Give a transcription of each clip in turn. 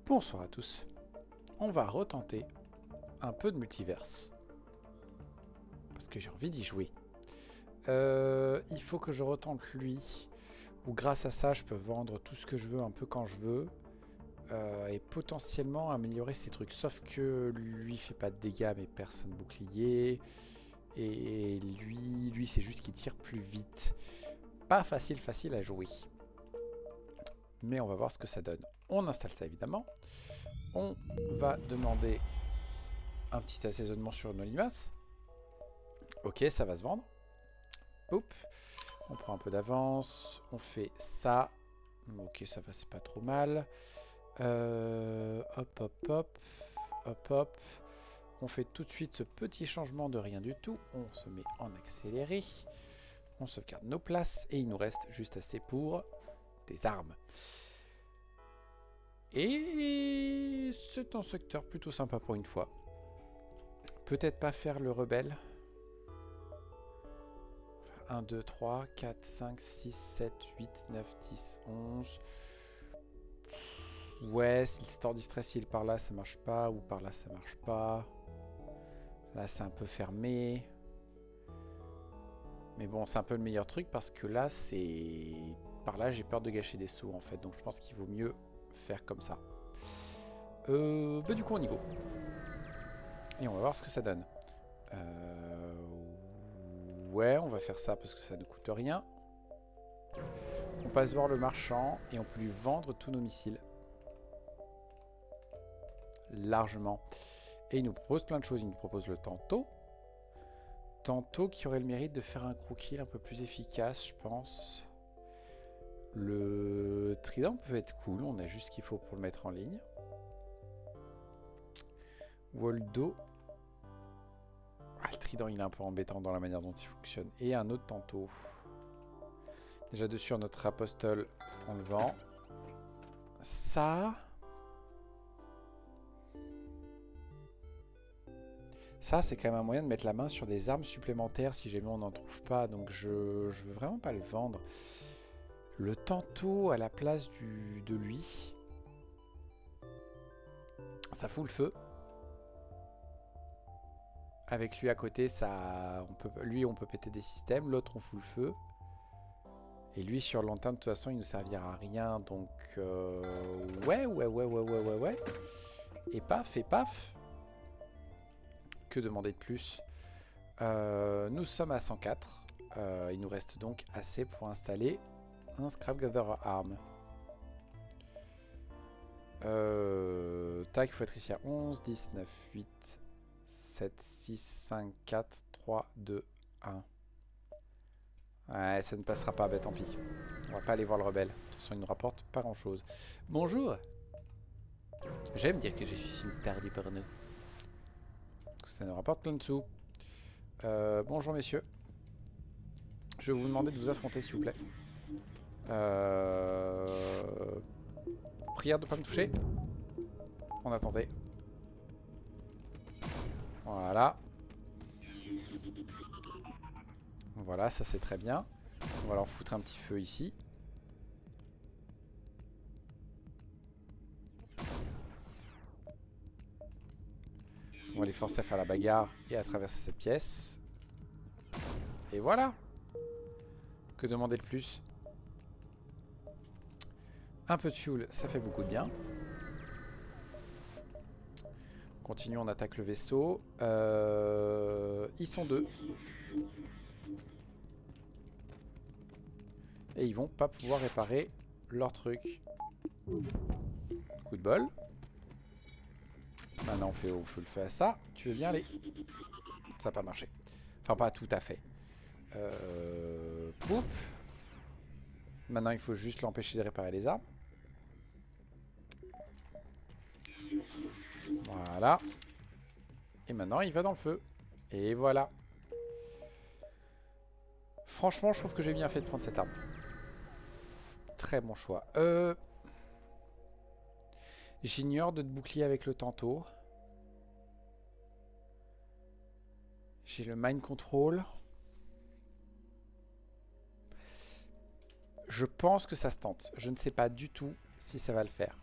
Bonsoir à tous. On va retenter un peu de multiverse. Parce que j'ai envie d'y jouer. Il faut que je retente lui. Où grâce à ça, je peux vendre tout ce que je veux un peu quand je veux. Et potentiellement améliorer ces trucs. Sauf que lui fait pas de dégâts mais personne bouclier. Et lui c'est juste qu'il tire plus vite. Pas facile à jouer. Mais on va voir ce que ça donne. On installe ça évidemment. On va demander un petit assaisonnement sur nos limaces. Ok, ça va se vendre. Oup. On prend un peu d'avance. On fait ça. Ok, ça va, c'est pas trop mal. Hop, hop, hop. Hop, hop. On fait tout de suite ce petit changement de rien du tout. On se met en accéléré. On sauvegarde nos places. Et il nous reste juste assez pour des armes. Et c'est un secteur plutôt sympa pour une fois. Peut-être pas faire le rebelle. 1, 2, 3, 4, 5, 6, 7, 8, 9, 10, 11. Ouais, si le store distress il est par là, ça marche pas. Ou par là, ça marche pas. Là, c'est un peu fermé. Mais bon, c'est un peu le meilleur truc parce que là, c'est... Par là, j'ai peur de gâcher des sauts, en fait. Donc, je pense qu'il vaut mieux faire comme ça. Bah, du coup, on y go. Et on va voir ce que ça donne. Ouais, on va faire ça parce que ça ne coûte rien. On passe voir le marchand et on peut lui vendre tous nos missiles. Largement. Et il nous propose plein de choses. Il nous propose le tantôt. Tantôt qui aurait le mérite de faire un crew kill un peu plus efficace, je pense. Le trident peut être cool. On a juste ce qu'il faut pour le mettre en ligne. Waldo. Ah, le trident, il est un peu embêtant dans la manière dont il fonctionne. Et un autre tantôt. Déjà dessus, notre apostole, on le vend. Ça... Ça, c'est quand même un moyen de mettre la main sur des armes supplémentaires si jamais on n'en trouve pas. Donc je veux vraiment pas le vendre. Le tantôt à la place de lui. Ça fout le feu. Avec lui à côté, ça, lui, on peut péter des systèmes. L'autre, on fout le feu. Et lui, sur le lanterne, de toute façon, il ne servira à rien. Donc, ouais. Et paf. Que demander de plus? Nous sommes à 104. Il nous reste donc assez pour installer un Scrap Gather Arm. Tac, il faut être ici à 11, 10, 9, 8, 7, 6, 5, 4, 3, 2, 1. Ouais, ça ne passera pas, bah tant pis. On va pas aller voir le rebelle. De toute façon, il nous rapporte pas grand chose. Bonjour. J'aime dire que je suis une star du porno. Ça nous rapporte plein de sous. Bonjour messieurs. Je vais vous demander de vous affronter s'il vous plaît. Prière de pas me toucher. On a tenté. Voilà. Voilà, ça c'est très bien. On va leur foutre un petit feu ici. On va les forcer à faire la bagarre et à traverser cette pièce. Et voilà. Que demander de plus? Un peu de fuel, ça fait beaucoup de bien. Continuons, on attaque le vaisseau. Ils sont deux. Et ils vont pas pouvoir réparer leur truc. Coup de bol. Maintenant on fait le feu à ça. Tu veux bien aller? Ça n'a pas marché. Enfin pas tout à fait. Poup. Maintenant il faut juste l'empêcher de réparer les armes. Voilà. Et maintenant il va dans le feu. Et voilà. Franchement je trouve que j'ai bien fait de prendre cette arme. Très bon choix. J'ignore de te bouclier avec le tantôt. J'ai le mind control. Je pense que ça se tente. Je ne sais pas du tout si ça va le faire.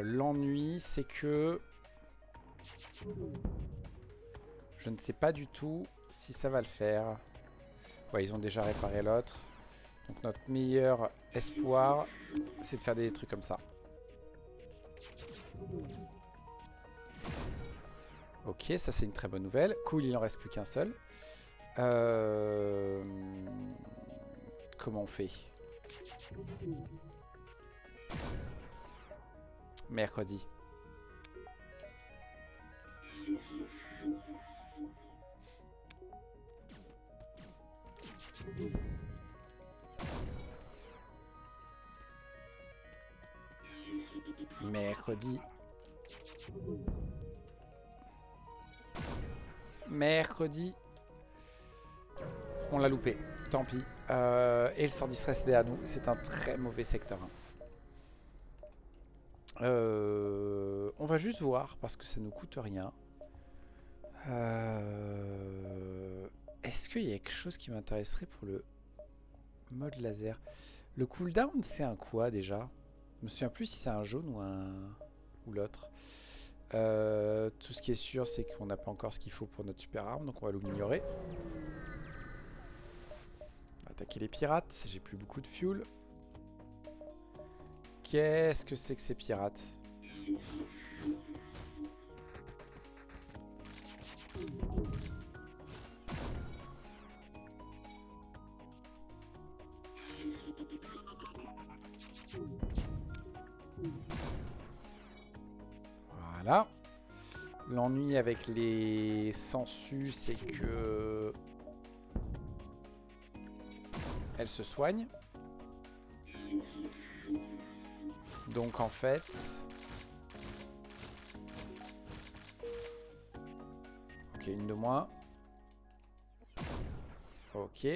L'ennui, c'est que je ne sais pas du tout si ça va le faire. Ouais, ils ont déjà réparé l'autre. Donc notre meilleur espoir, c'est de faire des trucs comme ça. Ok, ça c'est une très bonne nouvelle. Cool, il en reste plus qu'un seul. Comment on fait? Mercredi. Mercredi. Mercredi. On l'a loupé. Tant pis. Et le sort distress est à nous. C'est un très mauvais secteur. On va juste voir parce que ça nous coûte rien. Est-ce qu'il y a quelque chose qui m'intéresserait pour le mode laser? Le cooldown, c'est un quoi déjà? Je me souviens plus si c'est un jaune ou l'autre. Tout ce qui est sûr, c'est qu'on n'a pas encore ce qu'il faut pour notre super arme, donc on va l'ignorer. On va attaquer les pirates. J'ai plus beaucoup de fuel. Qu'est-ce que c'est que ces pirates? Voilà. L'ennui avec les sangsues, c'est que elles se soignent. Donc en fait, ok, une de moins. Ok.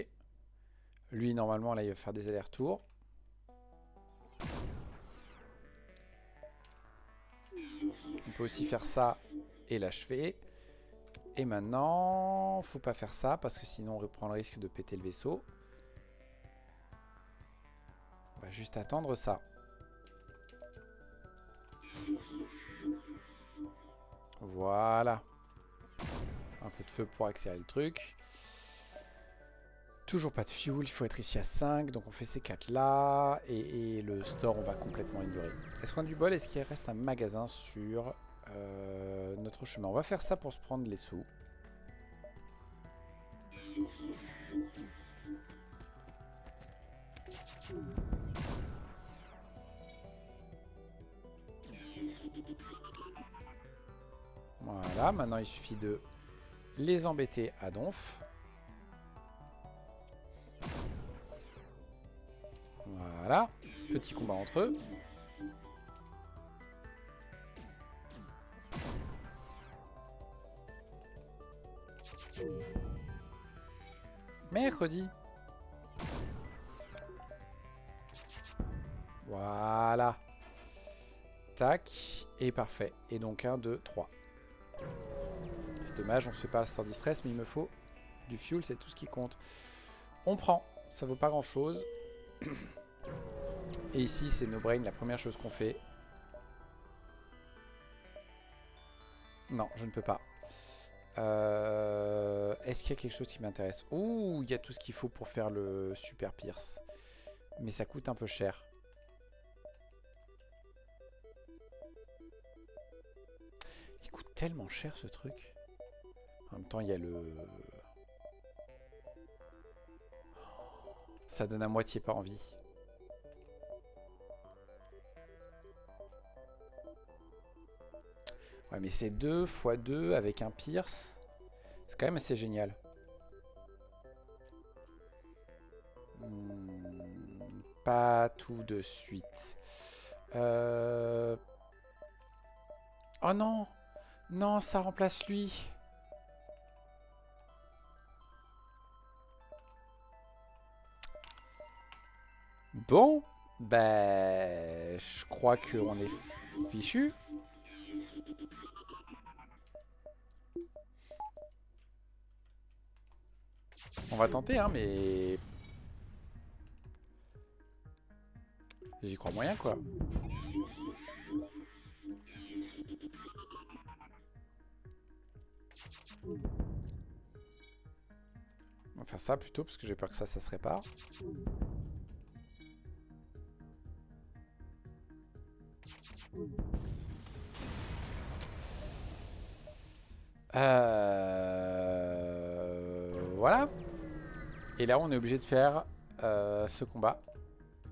Lui, normalement, là, il va faire des allers-retours. On peut aussi faire ça et l'achever. Et maintenant, faut pas faire ça parce que sinon on reprend le risque de péter le vaisseau. On va juste attendre ça. Voilà. Un peu de feu pour accélérer le truc. Toujours pas de fuel, il faut être ici à 5. Donc on fait ces 4 là. Et le store, on va complètement ignorer. Est-ce qu'on a du bol? Est-ce qu'il reste un magasin sur notre chemin? On va faire ça pour se prendre les sous. Voilà, maintenant il suffit de les embêter à donf. Voilà, petit combat entre eux. Mercredi. Voilà. Tac. Et parfait. Et donc 1, 2, 3. C'est dommage, on se fait pas le store distress, mais il me faut du fuel, c'est tout ce qui compte. On prend. Ça vaut pas grand chose. Et ici, c'est no brain, la première chose qu'on fait. Non, je ne peux pas. Est-ce qu'il y a quelque chose qui m'intéresse? Ouh, il y a tout ce qu'il faut pour faire le super Pierce. Mais ça coûte un peu cher. Il coûte tellement cher ce truc. En même temps, il y a le... Ça donne à moitié pas envie. Ouais, mais c'est 2 x 2 avec un Pierce. C'est quand même assez génial. Pas tout de suite. Oh non! Non, ça remplace lui. Bon, ben, je crois qu'on est fichu. On va tenter, hein, mais j'y crois moyen, quoi. On va faire ça plutôt, parce que j'ai peur que ça se répare. Voilà. Et là, on est obligé de faire ce combat.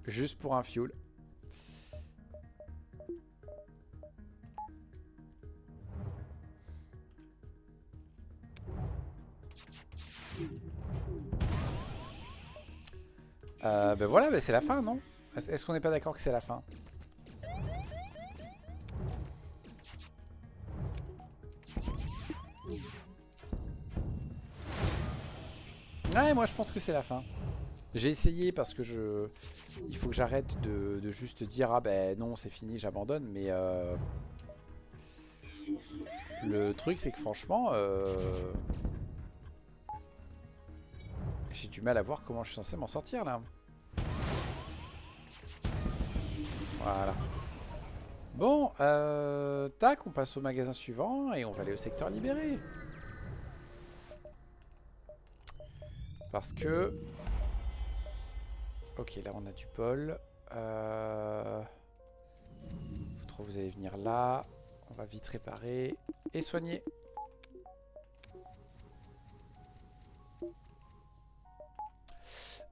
Juste pour un fuel. Ben voilà, ben c'est la fin, non? Est-ce qu'on n'est pas d'accord que c'est la fin? Ouais, moi je pense que c'est la fin. J'ai essayé parce que il faut que j'arrête de juste dire ah ben non c'est fini j'abandonne, mais le truc c'est que franchement j'ai du mal à voir comment je suis censé m'en sortir là. Voilà. Bon, tac, on passe au magasin suivant et on va aller au secteur libéré. Parce que... Ok, là on a du bol. Vous trois, vous allez venir là. On va vite réparer et soigner.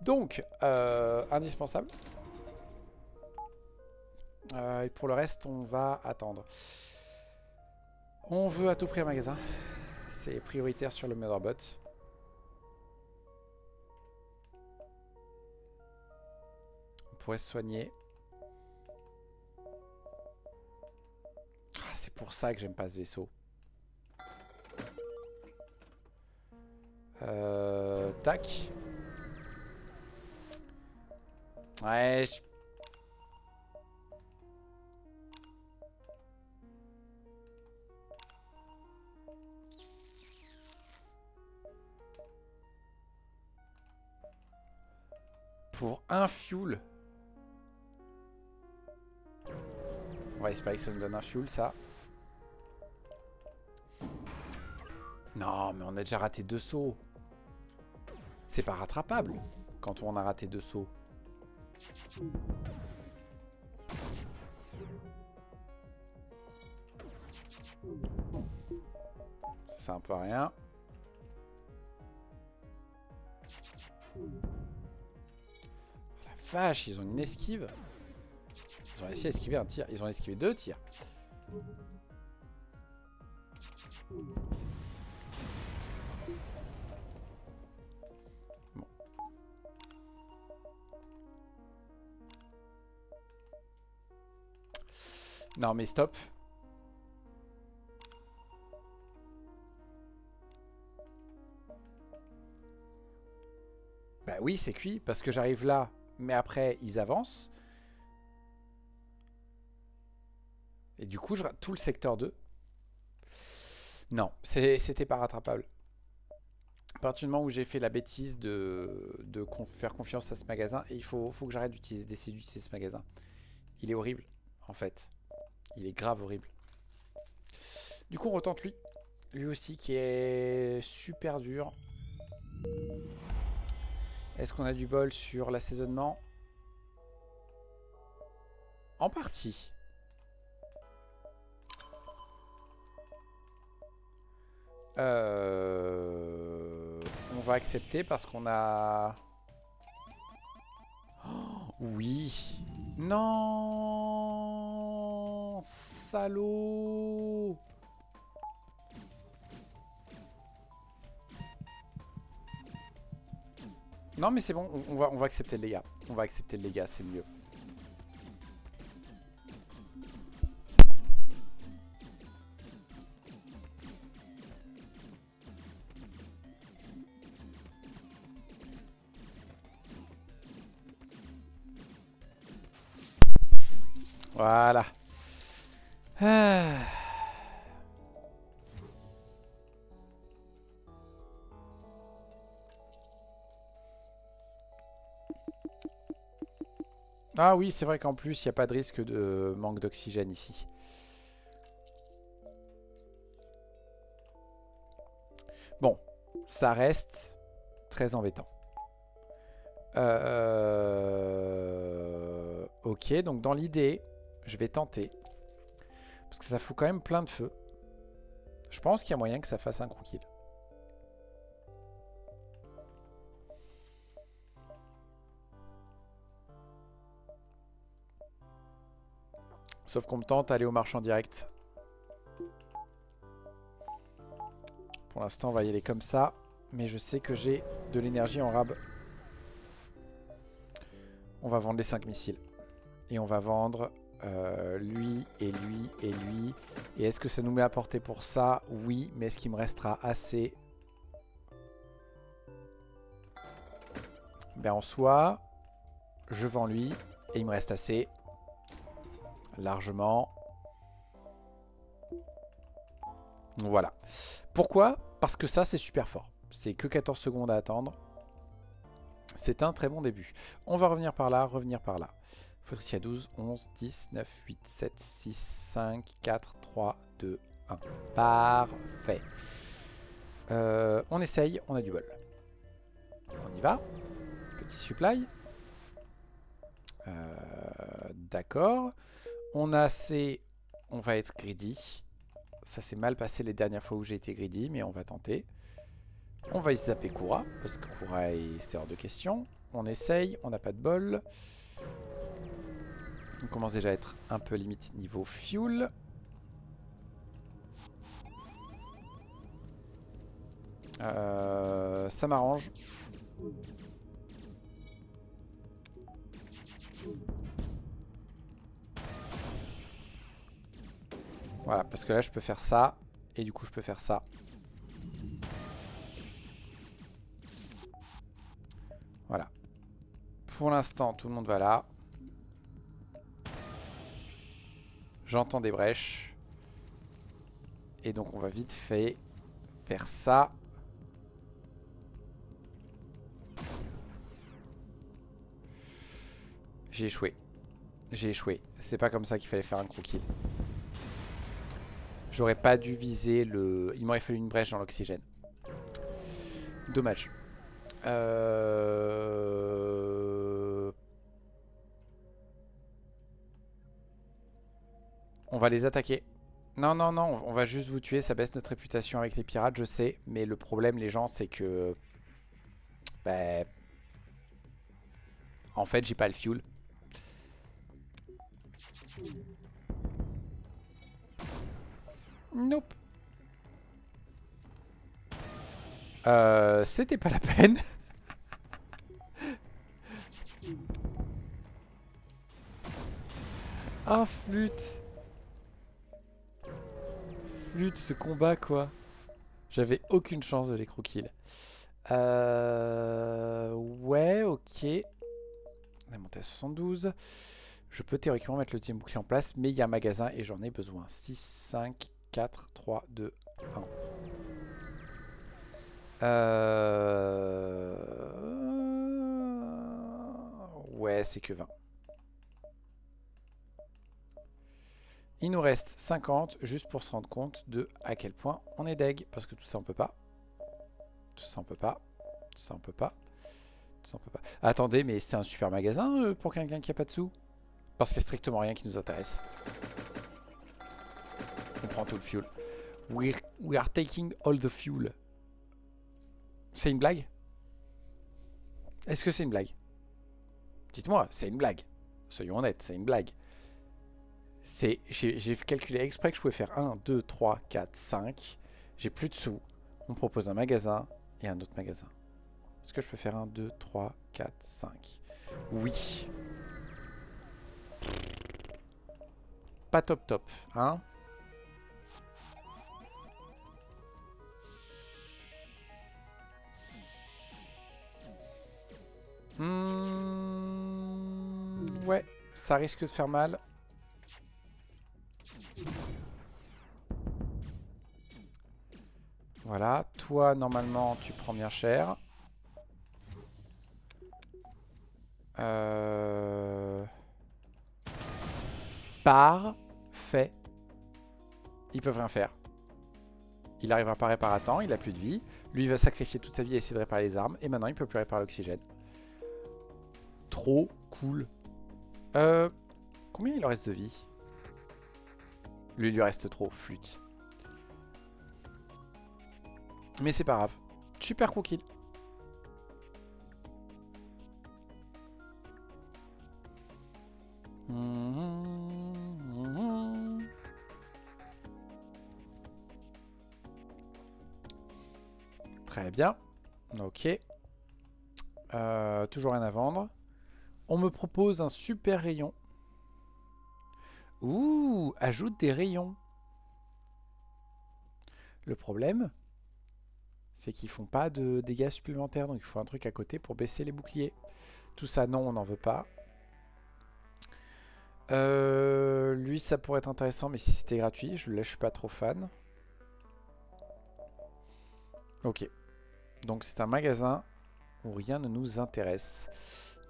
Donc, indispensable. Et pour le reste, on va attendre. On veut à tout prix un magasin. C'est prioritaire sur le Motherbot. On pourrait se soigner. Ah, c'est pour ça que j'aime pas ce vaisseau. Tac. Ouais, pour un fuel. On va espérer que ça nous donne un fuel, ça. Non, mais on a déjà raté 2 sauts. C'est pas rattrapable quand on a raté 2 sauts. Ça, c'est un peu rien. La vache, ils ont une esquive. Ils ont réussi à esquiver un tir. Ils ont esquivé 2 tirs. Bon. Non mais stop. Bah oui, c'est cuit parce que j'arrive là, mais après ils avancent. Et du coup, je rate tout le secteur 2. Non, c'était pas rattrapable. À partir du moment où j'ai fait la bêtise de faire confiance à ce magasin, et il faut que j'arrête d'essayer d'utiliser ce magasin. Il est horrible, en fait. Il est grave horrible. Du coup, on retente lui. Lui aussi qui est super dur. Est-ce qu'on a du bol sur l'assaisonnement? En partie. On va accepter parce qu'on a... Oh, oui. Non. Salaud. Non mais c'est bon, on va accepter le dégât. On va accepter le dégât, c'est mieux. Voilà. Ah. Ah oui, c'est vrai qu'en plus, il n'y a pas de risque de manque d'oxygène ici. Bon, ça reste très embêtant. Ok, donc dans l'idée, je vais tenter. Parce que ça fout quand même plein de feu. Je pense qu'il y a moyen que ça fasse un crew kill. Sauf qu'on me tente d'aller au marchand direct. Pour l'instant, on va y aller comme ça. Mais je sais que j'ai de l'énergie en rab. On va vendre les 5 missiles. Et on va vendre lui et lui et lui. Et est-ce que ça nous met à portée pour ça? Oui, mais est-ce qu'il me restera assez? Ben en soi, je vends lui. Et il me reste assez. Largement. Voilà. Pourquoi? Parce que ça, c'est super fort. C'est que 14 secondes à attendre. C'est un très bon début. On va revenir par là, revenir par là. Faudrait qu'il y a 12, 11, 10, 9, 8, 7, 6, 5, 4, 3, 2, 1. Parfait. On essaye, on a du bol. On y va. Petit supply. D'accord. On a assez. On va être greedy. Ça s'est mal passé les dernières fois où j'ai été greedy, mais on va tenter. On va y zapper Kura, parce que Kura c'est hors de question. On essaye, on n'a pas de bol. On commence déjà à être un peu limite niveau fuel. Ça m'arrange. Voilà, parce que là je peux faire ça. Et du coup je peux faire ça. Voilà. Pour l'instant tout le monde va là. J'entends des brèches. Et donc on va vite fait faire ça. J'ai échoué. J'ai échoué. C'est pas comme ça qu'il fallait faire un croquis. J'aurais pas dû viser le... Il m'aurait fallu une brèche dans l'oxygène. Dommage. On va les attaquer. Non, non, non, on va juste vous tuer. Ça baisse notre réputation avec les pirates, je sais. Mais le problème, les gens, c'est que... Bah... En fait, j'ai pas le fuel. Nope. C'était pas la peine. Ah, flûte. Flûte, ce combat, quoi. J'avais aucune chance de les croquiller. Ouais, ok. On est monté à 72. Je peux théoriquement mettre le team bouclier en place, mais il y a un magasin et j'en ai besoin. 6, 5, 4, 3, 2, 1. Ouais, c'est que 20. Il nous reste 50 juste pour se rendre compte de à quel point on est deg. Parce que tout ça on peut pas. Tout ça on peut pas. Tout ça on peut pas. Tout ça on peut pas. Attendez, mais c'est un super magasin pour quelqu'un qui a pas de sous. Parce qu'il n'y a strictement rien qui nous intéresse. On prend tout le fuel. We are taking all the fuel. C'est une blague? Est-ce que c'est une blague? Dites-moi, c'est une blague. Soyons honnêtes, c'est une blague. J'ai calculé exprès que je pouvais faire 1, 2, 3, 4, 5. J'ai plus de sous. On me propose un magasin et un autre magasin. Est-ce que je peux faire 1, 2, 3, 4, 5? Oui. Pas top top, hein? Ouais, ça risque de faire mal. Voilà, toi normalement tu prends bien cher. Parfait. Ils peuvent rien faire. Il arrivera pas à réparer à temps, il a plus de vie. Lui il va sacrifier toute sa vie à essayer de réparer les armes. Et maintenant il peut plus réparer l'oxygène. Trop cool. Combien il leur reste de vie? Lui il lui reste trop, flûte. Mais c'est pas grave. Super cool kill. Très bien. Ok. Toujours rien à vendre. On me propose un super rayon. Ouh, ajoute des rayons. Le problème, c'est qu'ils font pas de dégâts supplémentaires. Donc il faut un truc à côté pour baisser les boucliers. Tout ça, non, on n'en veut pas. Lui, ça pourrait être intéressant, mais si c'était gratuit, là, je suis pas trop fan. Ok. Donc c'est un magasin où rien ne nous intéresse.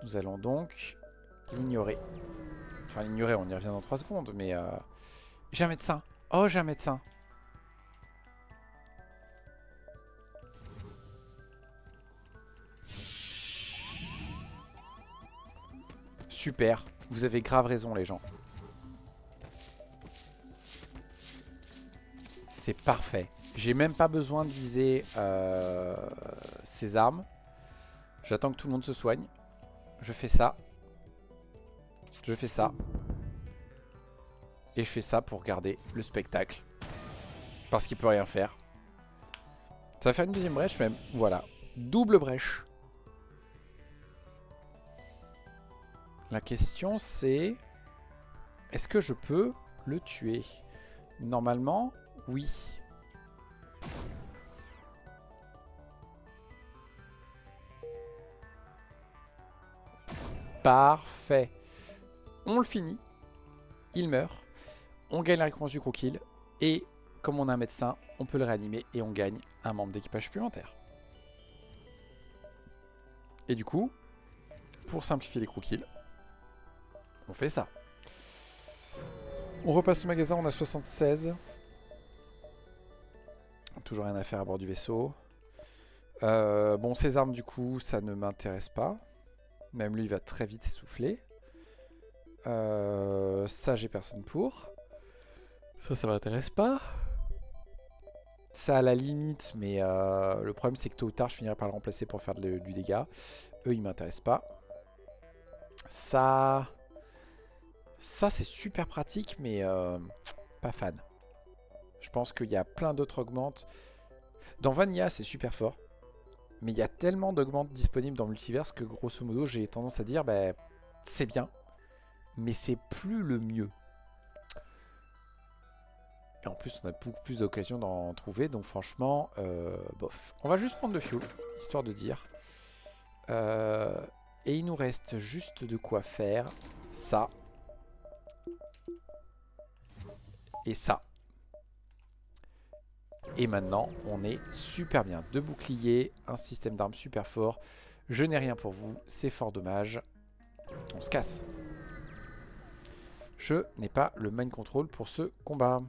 Nous allons donc l'ignorer. Enfin, l'ignorer, on y revient dans 3 secondes, mais... J'ai un médecin. Oh, j'ai un médecin. Super. Vous avez grave raison, les gens. C'est parfait. J'ai même pas besoin de viser ces armes. J'attends que tout le monde se soigne. Je fais ça. Je fais ça. Et je fais ça pour regarder le spectacle. Parce qu'il peut rien faire. Ça va faire une deuxième brèche même. Voilà. Double brèche. La question c'est... Est-ce que je peux le tuer? Normalement, oui. Parfait. On le finit. Il meurt. On gagne la récompense du gros kill. Et comme on a un médecin, on peut le réanimer et on gagne un membre d'équipage supplémentaire. Et du coup, pour simplifier les gros kills, on fait ça. On repasse au magasin, on a 76. Toujours rien à faire à bord du vaisseau. Bon, ces armes, du coup, ça ne m'intéresse pas. Même lui, il va très vite s'essouffler. Ça, j'ai personne pour. Ça m'intéresse pas. Ça, à la limite, mais le problème, c'est que tôt ou tard, je finirai par le remplacer pour faire du dégât. Eux, ils m'intéressent pas. Ça, c'est super pratique, mais pas fan. Je pense qu'il y a plein d'autres augmentes. Dans Vanilla, c'est super fort. Mais il y a tellement d'augmentes disponibles dans Multiverse que grosso modo, j'ai tendance à dire, bah, c'est bien. Mais c'est plus le mieux. Et en plus, on a beaucoup plus d'occasions d'en trouver. Donc franchement, bof. On va juste prendre le fuel, histoire de dire. Et il nous reste juste de quoi faire ça. Et ça. Et maintenant, on est super bien. 2 boucliers, un système d'armes super fort. Je n'ai rien pour vous, c'est fort dommage. On se casse. Je n'ai pas le mind control pour ce combat.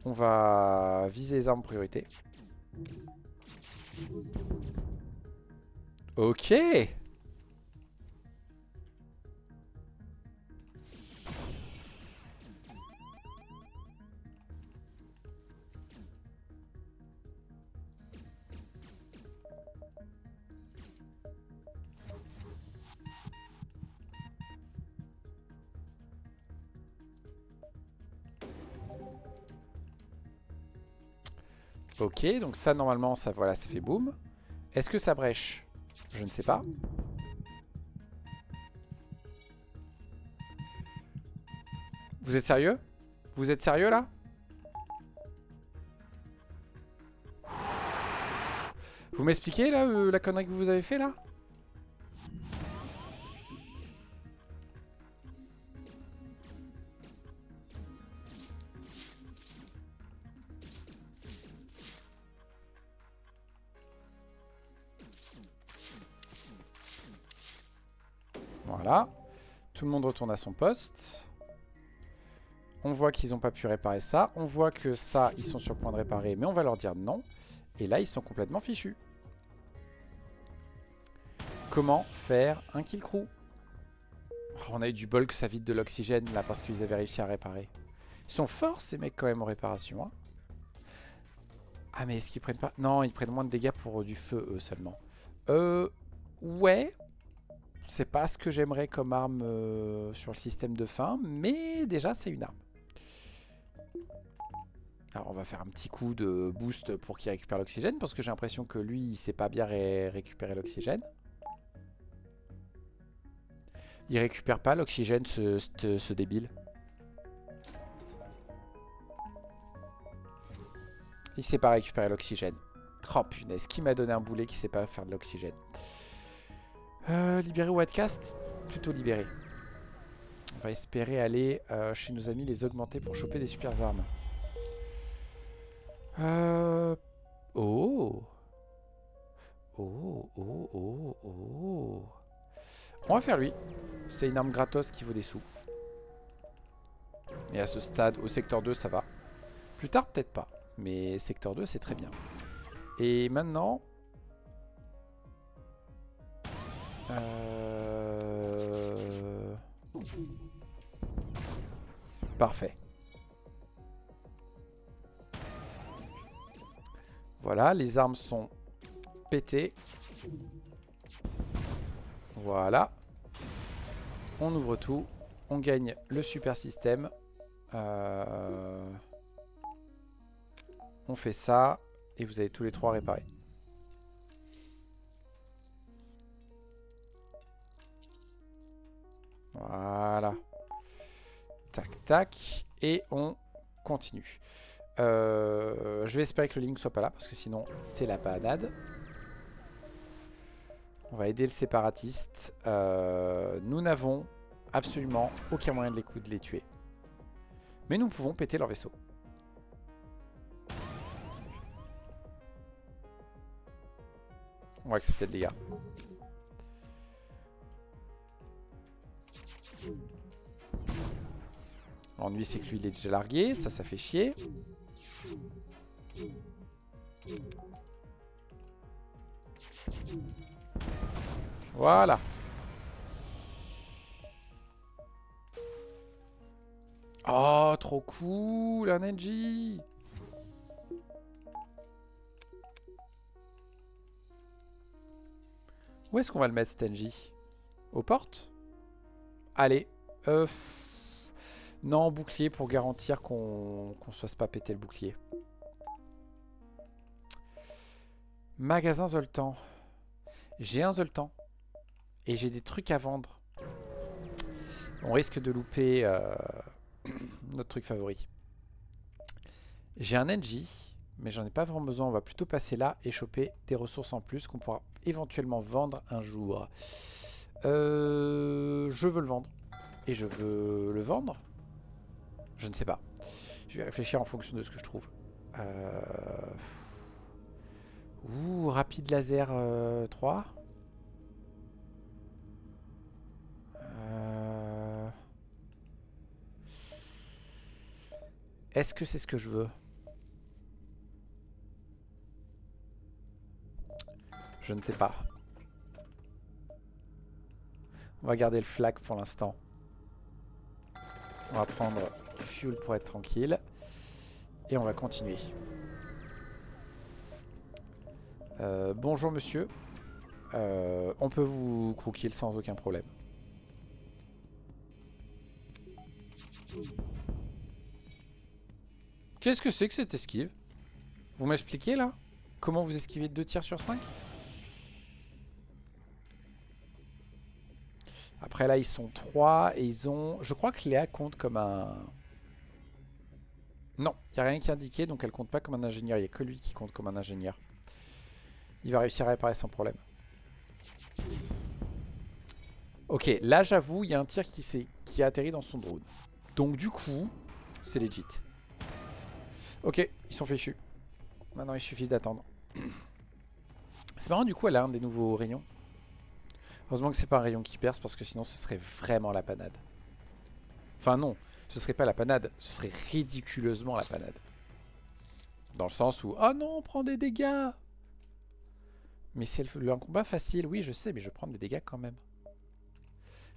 On va viser les armes priorité. Ok. Ok, donc ça normalement, ça voilà, ça fait boum. Est-ce que ça brèche? Je ne sais pas. Vous êtes sérieux? Vous êtes sérieux là? Vous m'expliquez là la connerie que vous avez fait là? Voilà. Tout le monde retourne à son poste. On voit qu'ils n'ont pas pu réparer ça. On voit que ça, ils sont sur le point de réparer, mais on va leur dire non. Et là, ils sont complètement fichus. Comment faire un kill crew? Oh, on a eu du bol que ça vide de l'oxygène là parce qu'ils avaient réussi à réparer. Ils sont forts ces mecs quand même en réparation. Hein. Ah mais est-ce qu'ils prennent pas... Non, ils prennent moins de dégâts pour du feu eux seulement. Ouais. C'est pas ce que j'aimerais comme arme sur le système de fin. Mais déjà c'est une arme. Alors on va faire un petit coup de boost pour qu'il récupère l'oxygène. Parce que j'ai l'impression que lui il sait pas bien récupérer l'oxygène. Il récupère pas l'oxygène ce débile. Il sait pas récupérer l'oxygène. Oh punaise, qui m'a donné un boulet qui sait pas faire de l'oxygène? Libérer Whitecast? Plutôt libérer. On va espérer aller chez nos amis les augmenter pour choper des super armes. Oh. Oh, oh, oh, oh. On va faire lui. C'est une arme gratos qui vaut des sous. Et à ce stade, au secteur 2, ça va. Plus tard, peut-être pas. Mais secteur 2, c'est très bien. Et maintenant... Parfait. Voilà, les armes sont pétées. Voilà. On ouvre tout. On gagne le super système. On fait ça. Et vous avez tous les trois réparés. Voilà. Tac, tac. Et on continue. Je vais espérer que le Link soit pas là. Parce que sinon, c'est la panade. On va aider le séparatiste. Nous n'avons absolument aucun moyen de les tuer. Mais nous pouvons péter leur vaisseau. On va accepter le dégât. L'ennui c'est que lui il est déjà largué. Ça fait chier. Voilà. Oh, trop cool, un NG. Où est-ce qu'on va le mettre, cet NG? Aux portes? Allez. Non, bouclier pour garantir qu'on ne se fasse pas péter le bouclier. Magasin Zoltan. J'ai un Zoltan. Et j'ai des trucs à vendre. On risque de louper notre truc favori. J'ai un NG, mais j'en ai pas vraiment besoin. On va plutôt passer là et choper des ressources en plus qu'on pourra éventuellement vendre un jour. Je veux le vendre. Et je veux le vendre. Je ne sais pas. Je vais réfléchir en fonction de ce que je trouve. Ouh, rapide laser 3. Est-ce que c'est ce que je veux? Je ne sais pas. On va garder le flak pour l'instant. On va prendre du fuel pour être tranquille. Et on va continuer. Bonjour monsieur. On peut vous croquer sans aucun problème. Qu'est-ce que c'est que cette esquive? Vous m'expliquez là? Comment vous esquivez 2 tirs sur 5? Après là ils sont 3 et ils ont... Je crois que Léa compte comme un... Non, il n'y a rien qui est indiqué donc elle compte pas comme un ingénieur. Il n'y a que lui qui compte comme un ingénieur. Il va réussir à réparer sans problème. Ok, là j'avoue il y a un tir qui a atterri dans son drone. Donc du coup, c'est legit. Ok, ils sont fichus. Maintenant il suffit d'attendre. C'est marrant du coup elle a un des nouveaux rayons. Heureusement que c'est pas un rayon qui perce parce que sinon ce serait vraiment la panade. Enfin non, ce serait pas la panade, ce serait ridiculeusement la panade. Dans le sens où, oh non, on prend des dégâts. Mais c'est un combat facile, oui je sais, mais je prends des dégâts quand même.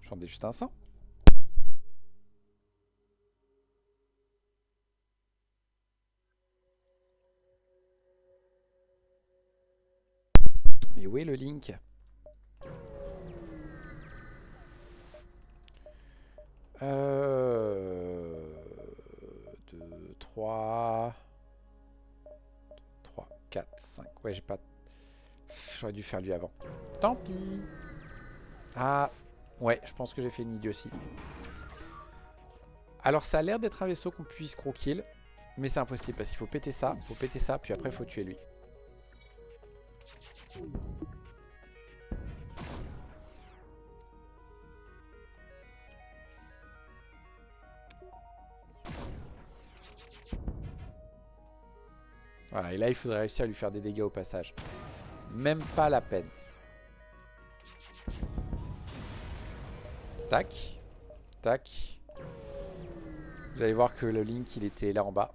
Je prends juste un sang. Mais où est le Link? 2, 3... 3, 4, 5. Ouais, j'ai pas... J'aurais dû faire lui avant. Tant pis. Ah, ouais, je pense que j'ai fait une idiotie. Alors, ça a l'air d'être un vaisseau qu'on puisse croquer, mais c'est impossible parce qu'il faut péter ça, puis après, il faut tuer lui. Voilà, et là, il faudrait réussir à lui faire des dégâts au passage. Même pas la peine. Tac. Tac. Vous allez voir que le Link, il était là en bas.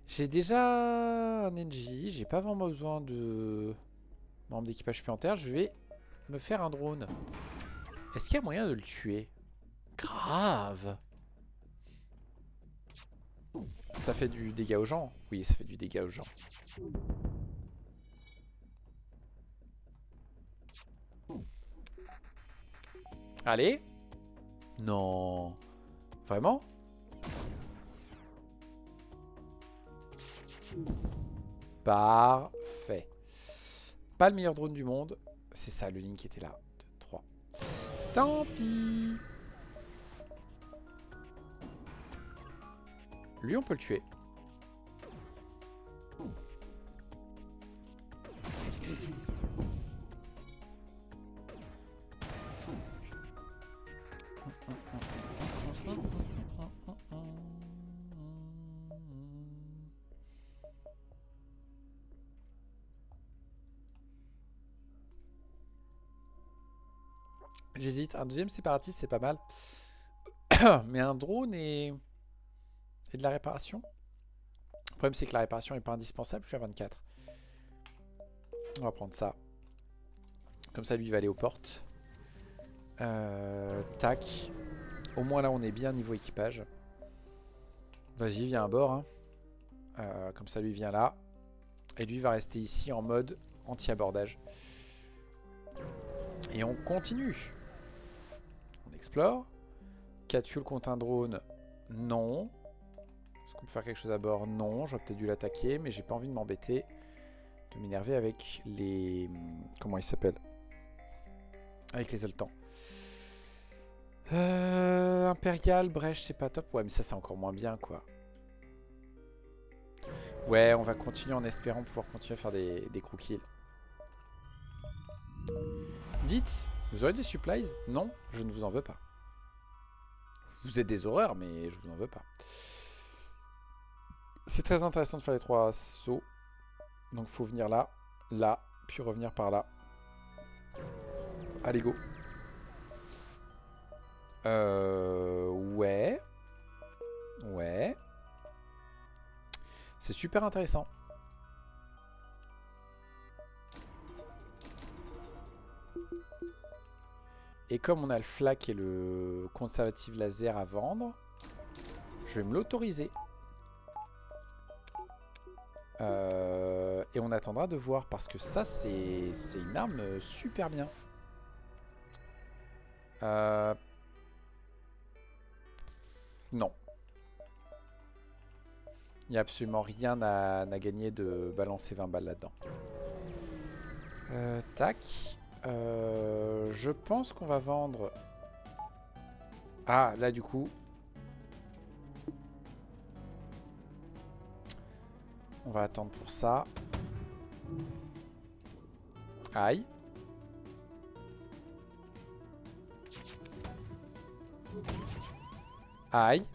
J'ai déjà un NJ. J'ai pas vraiment besoin de membre d'équipage supplémentaire. Je vais me faire un drone. Est-ce qu'il y a moyen de le tuer? Grave. Ça fait du dégât aux gens? Oui, ça fait du dégât aux gens. Allez. Non. Vraiment? Parfait. Pas le meilleur drone du monde. C'est ça, le Link qui était là. 2, 3. Tant pis. Lui, on peut le tuer. J'hésite. Un deuxième séparatiste, c'est pas mal. Mais un drone et de la réparation. Le problème, c'est que la réparation n'est pas indispensable. Je suis à 24. On va prendre ça. Comme ça, lui, il va aller aux portes. Tac. Au moins, là, on est bien niveau équipage. Vas-y, viens à bord. Hein. Comme ça, lui, vient là. Et lui, va rester ici en mode anti-abordage. Et on continue. On explore. 4 fuel contre un drone. Non. Est-ce qu'on peut faire quelque chose à bord? Non. J'aurais peut-être dû l'attaquer, mais j'ai pas envie de m'embêter. De m'énerver avec les... Comment ils s'appellent? Avec les Zoltans. Impérial, Brèche, c'est pas top. Ouais, mais ça, c'est encore moins bien, quoi. Ouais, on va continuer en espérant pouvoir continuer à faire des crew kills. Dites, vous aurez des supplies? Non, je ne vous en veux pas. Vous êtes des horreurs, mais je vous en veux pas. C'est très intéressant de faire les 3 sauts. Donc faut venir là, là, puis revenir par là. Allez, go. Ouais. Ouais. C'est super intéressant. Et comme on a le flak et le conservative laser à vendre, je vais me l'autoriser. Et on attendra de voir parce que ça c'est une arme super bien. Non. Il n'y a absolument rien à gagner de balancer 20 balles là-dedans. Tac. Je pense qu'on va vendre... Ah, là du coup... On va attendre pour ça. Aïe. Aïe.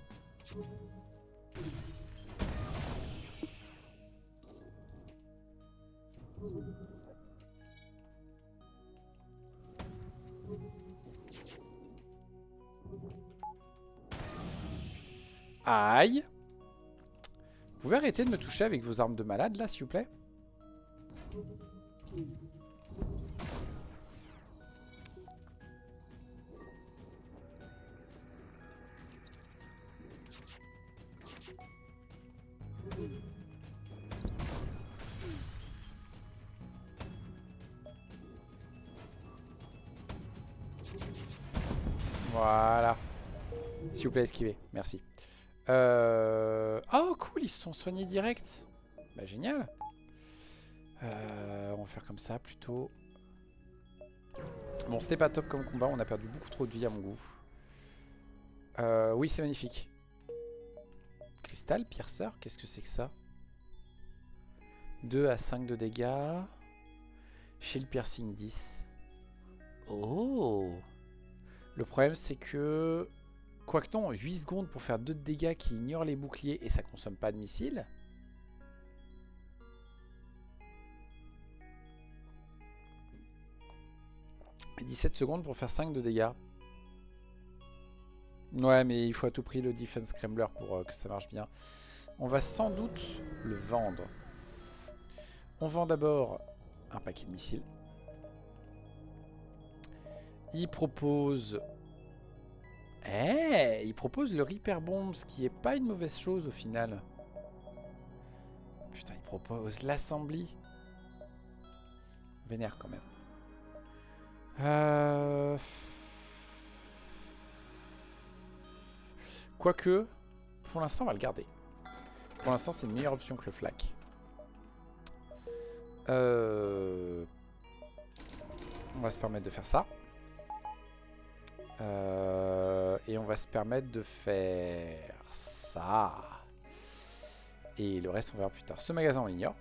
Aïe. Vous pouvez arrêter de me toucher avec vos armes de malade, là, s'il vous plaît? Voilà. S'il vous plaît, esquivez. Merci. Oh, cool, ils se sont soignés direct. Bah, génial. On va faire comme ça, plutôt. Bon, c'était pas top comme combat. On a perdu beaucoup trop de vie à mon goût. Oui, c'est magnifique. Cristal, piercer, qu'est-ce que c'est que ça? 2 à 5 de dégâts. Shield piercing 10. Oh! Le problème, c'est que... Quoique non, 8 secondes pour faire 2 de dégâts qui ignorent les boucliers et ça consomme pas de missiles. Et 17 secondes pour faire 5 de dégâts. Ouais, mais il faut à tout prix le Defense Scrambler pour que ça marche bien. On va sans doute le vendre. On vend d'abord un paquet de missiles. Il propose... il propose le Reaper Bomb, ce qui est pas une mauvaise chose au final. Putain, il propose l'assembly. Vénère quand même. Quoique, pour l'instant, on va le garder. Pour l'instant, c'est une meilleure option que le flak. On va se permettre de faire ça. Et on va se permettre de faire ça. Et le reste, on verra plus tard. Ce magasin, on l'ignore.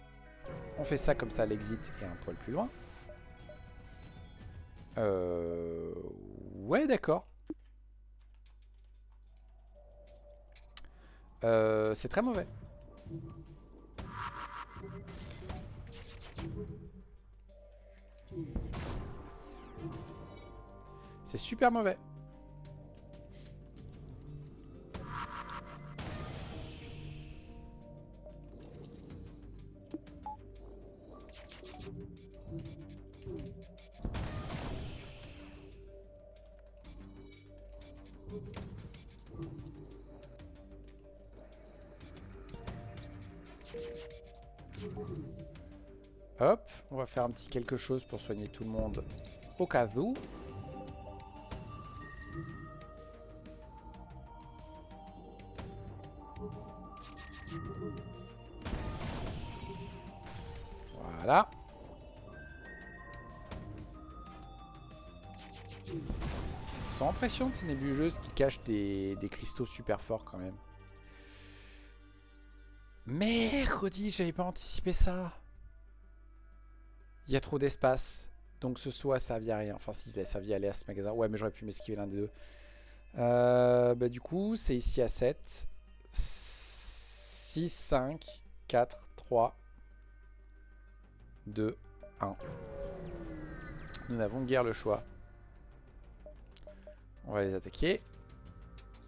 On fait ça comme ça, l'exit est un poil plus loin. Ouais, d'accord. C'est très mauvais. C'est super mauvais. Hop, on va faire un petit quelque chose pour soigner tout le monde au cas où. Voilà. Ils sont impressionnants ces nébuleuses qui cachent des cristaux super forts quand même. Mercredi, j'avais pas anticipé ça. Il y a trop d'espace. Donc ce soit ça servi à rien. Enfin si ça a servi à aller à ce magasin. Ouais mais j'aurais pu m'esquiver l'un des deux. Bah, du coup c'est ici à 7. 6, 5, 4, 3, 2, 1. Nous n'avons guère le choix. On va les attaquer.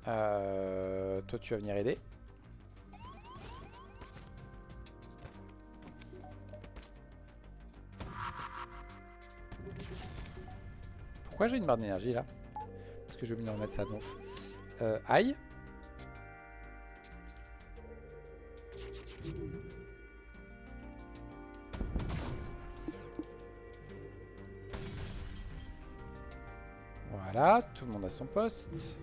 Toi tu vas venir aider. Pourquoi j'ai une barre d'énergie là? Parce que j'ai oublié de remettre ça donc. Aïe. Voilà, tout le monde a son poste.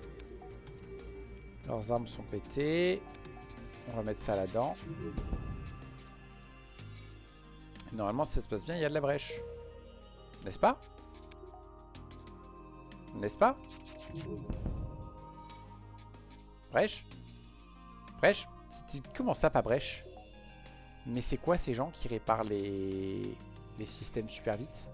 Leurs armes sont pétées. On va mettre ça là-dedans. Normalement, si ça se passe bien, il y a de la brèche. N'est-ce pas? N'est-ce pas? Brèche? Brèche? Comment ça, pas brèche? Mais c'est quoi ces gens qui réparent les systèmes super vite?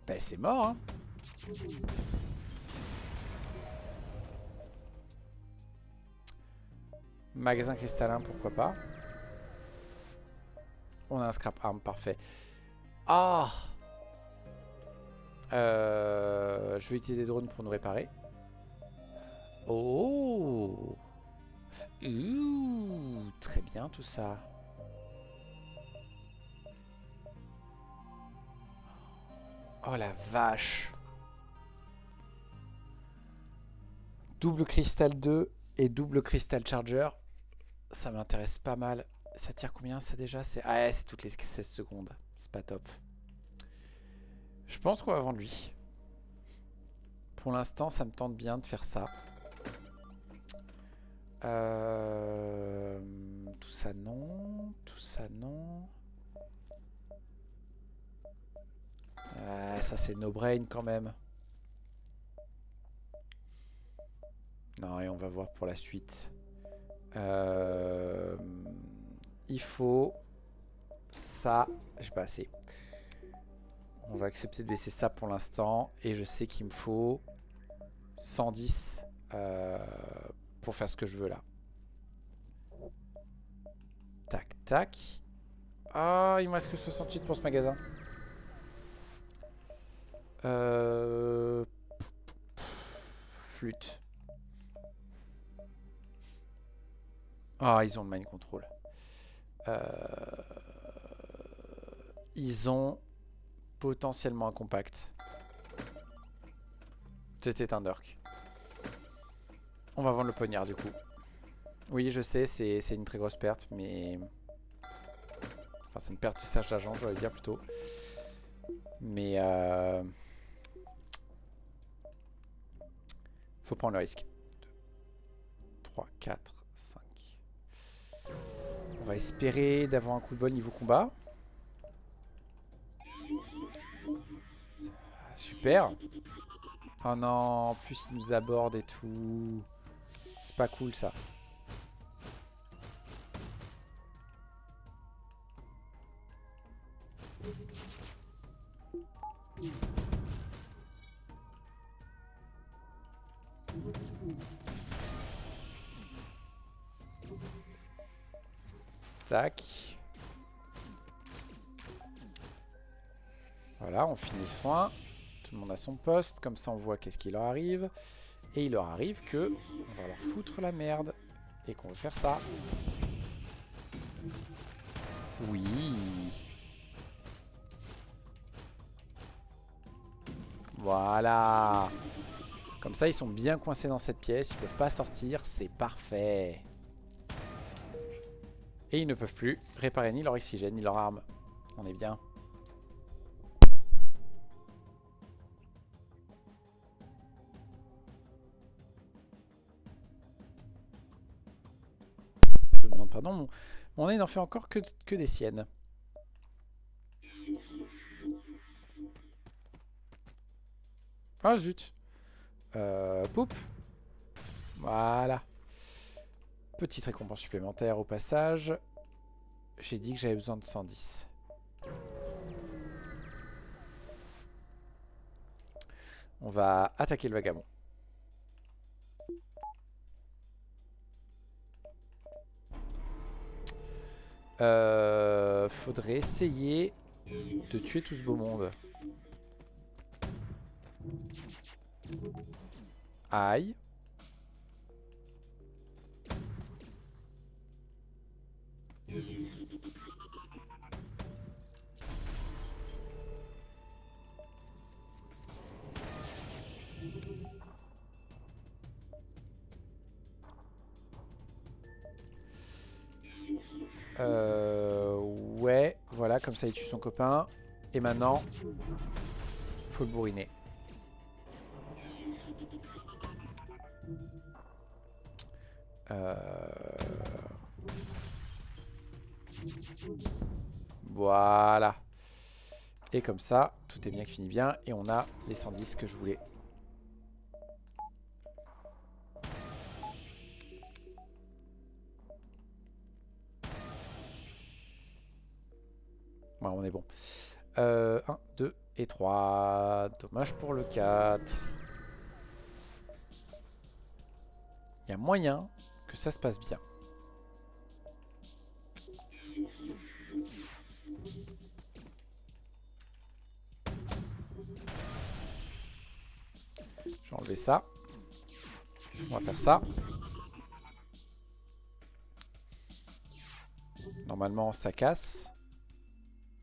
Ben c'est mort, hein. Magasin cristallin, pourquoi pas. On a un scrap arm, parfait. Ah! Je vais utiliser des drones pour nous réparer. Oh! Ouh, très bien tout ça. Oh la vache. Double cristal 2 et double cristal charger. Ça m'intéresse pas mal. Ça tire combien ça déjà? Ah ouais, c'est toutes les 16 secondes. C'est pas top. Je pense qu'on va vendre lui. Pour l'instant, ça me tente bien de faire ça. Tout ça non. Tout ça non. Ça c'est no brain quand même. Non, et on va voir pour la suite. Il faut ça. J'ai pas assez. On va accepter de baisser ça pour l'instant. Et je sais qu'il me faut 110 pour faire ce que je veux là. Tac, tac. Ah, il me reste que 68 pour ce magasin. Flûte. Ah, ils ont le mind control. Ils ont potentiellement un compact. C'était un Dirk. On va vendre le poignard du coup. Oui, je sais, c'est une très grosse perte, mais... Enfin, c'est une perte de sage d'argent, je dire plutôt. Mais... Faut prendre le risque. 2, 3, 4, 5. On va espérer d'avoir un coup de bol niveau combat. Super. Oh non, en plus il nous aborde et tout. C'est pas cool ça. Tac. Voilà, on finit le soin. Tout le monde a son poste. Comme ça, on voit qu'est-ce qui leur arrive. Et il leur arrive que on va leur foutre la merde. Et qu'on va faire ça. Oui. Voilà. Comme ça, ils sont bien coincés dans cette pièce. Ils peuvent pas sortir. C'est parfait. Et ils ne peuvent plus réparer ni leur oxygène, ni leur arme. On est bien. Je me demande pardon. Mon nez n'en fait encore que des siennes. Ah zut. Poup. Voilà. Petite récompense supplémentaire au passage. J'ai dit que j'avais besoin de 110. On va attaquer le vagabond. Faudrait essayer de tuer tout ce beau monde. Aïe. Ouais, voilà, comme ça il tue son copain. Et maintenant, faut le bourriner. Voilà. Et comme ça, tout est bien qui finit bien. Et on a les 110 que je voulais. Ouais, on est bon. 1, 2 et 3. Dommage pour le 4. Il y a moyen que ça se passe bien. Je vais enlever ça. On va faire ça. Normalement, ça casse.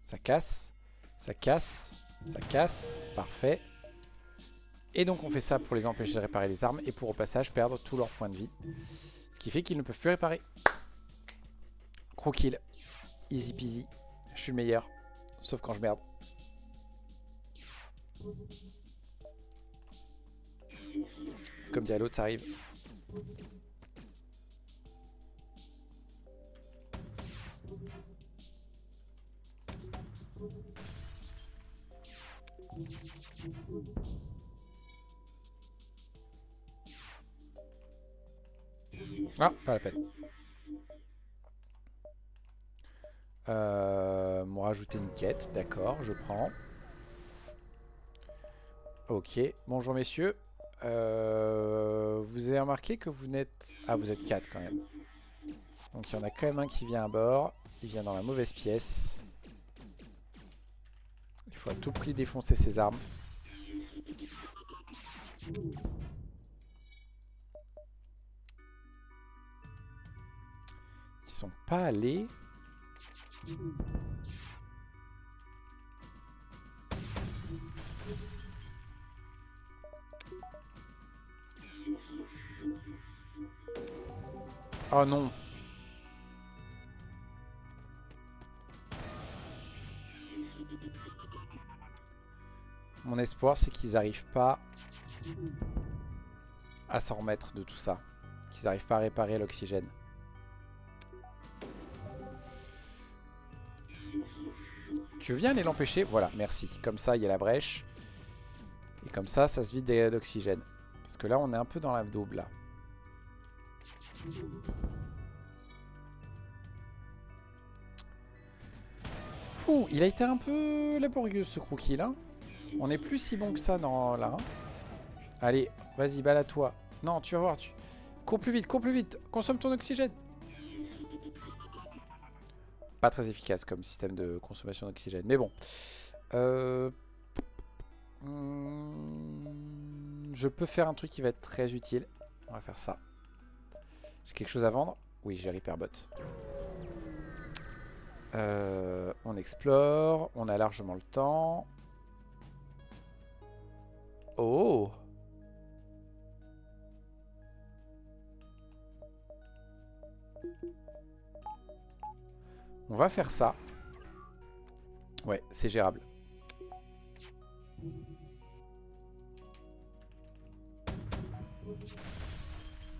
Ça casse. Ça casse. Ça casse. Parfait. Et donc, on fait ça pour les empêcher de réparer les armes et pour, au passage, perdre tous leurs points de vie. Ce qui fait qu'ils ne peuvent plus réparer. Crow-kill. Easy peasy. Je suis le meilleur. Sauf quand je merde. Comme dit à l'autre, ça arrive. Ah, pas la peine. M'ont rajouté une quête, d'accord, je prends. Ok, bonjour messieurs. Vous avez remarqué que vous n'êtes... Ah, vous êtes 4 quand même. Donc il y en a quand même un qui vient à bord. Il vient dans la mauvaise pièce. Il faut à tout prix défoncer ses armes. Ils sont pas allés... Oh non. Mon espoir, c'est qu'ils n'arrivent pas à s'en remettre de tout ça. Qu'ils n'arrivent pas à réparer l'oxygène. Tu veux bien aller l'empêcher? Voilà, merci. Comme ça, il y a la brèche. Et comme ça, ça se vide d'oxygène. Parce que là, on est un peu dans la double, là. Ouh, il a été un peu laborieux, ce croquis, là. On n'est plus si bon que ça dans là. Hein. Allez, vas-y, balade-toi. Non, tu vas voir. Cours plus vite, consomme ton oxygène. Pas très efficace comme système de consommation d'oxygène, mais bon. Je peux faire un truc qui va être très utile. On va faire ça. J'ai quelque chose à vendre? Oui, j'ai l'hyperbot. On explore. On a largement le temps. Oh! On va faire ça. Ouais, c'est gérable.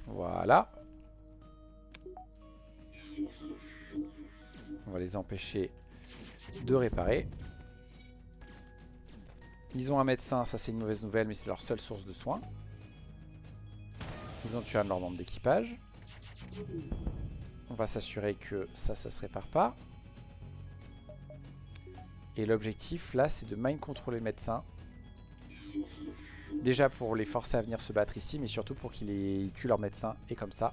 Voilà. On va les empêcher de réparer. Ils ont un médecin, ça c'est une mauvaise nouvelle, mais c'est leur seule source de soins. Ils ont tué un de leurs membres d'équipage. On va s'assurer que ça se répare pas. Et l'objectif là, c'est de mind contrôler le médecin. Déjà pour les forcer à venir se battre ici, mais surtout pour qu'ils tuent leur médecin. Et comme ça,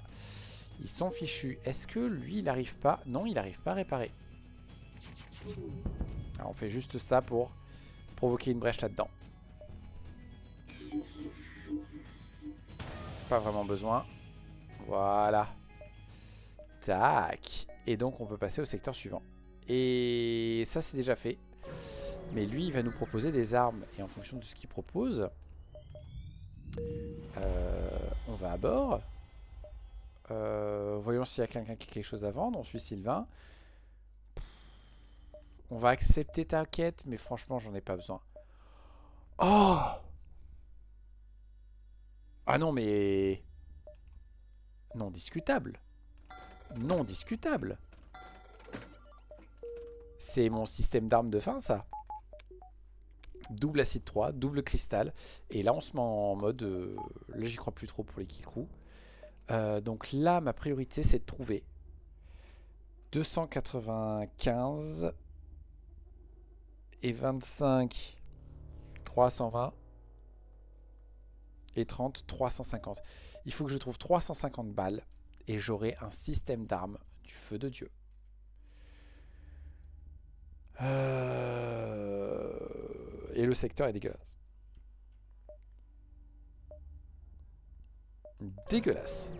ils sont fichus. Est-ce que lui, il n'arrive pas? Non, il n'arrive pas à réparer. Alors on fait juste ça pour provoquer une brèche là-dedans. Pas vraiment besoin. Voilà. Tac. Et donc on peut passer au secteur suivant. Et ça c'est déjà fait. Mais lui il va nous proposer des armes. Et en fonction de ce qu'il propose, on va à bord. Voyons s'il y a quelqu'un qui a quelque chose à vendre. On suit Sylvain. On va accepter ta quête, mais franchement j'en ai pas besoin. Oh! Ah non mais... Non discutable. Non discutable. C'est mon système d'armes de fin, ça. Double acide 3, double cristal. Et là, on se met en mode... là, j'y crois plus trop pour les kill crew. Donc là, ma priorité, c'est de trouver 295 et 25, 320 et 30, 350. Il faut que je trouve 350 balles et j'aurai un système d'armes du feu de Dieu. Et le secteur est dégueulasse. Dégueulasse.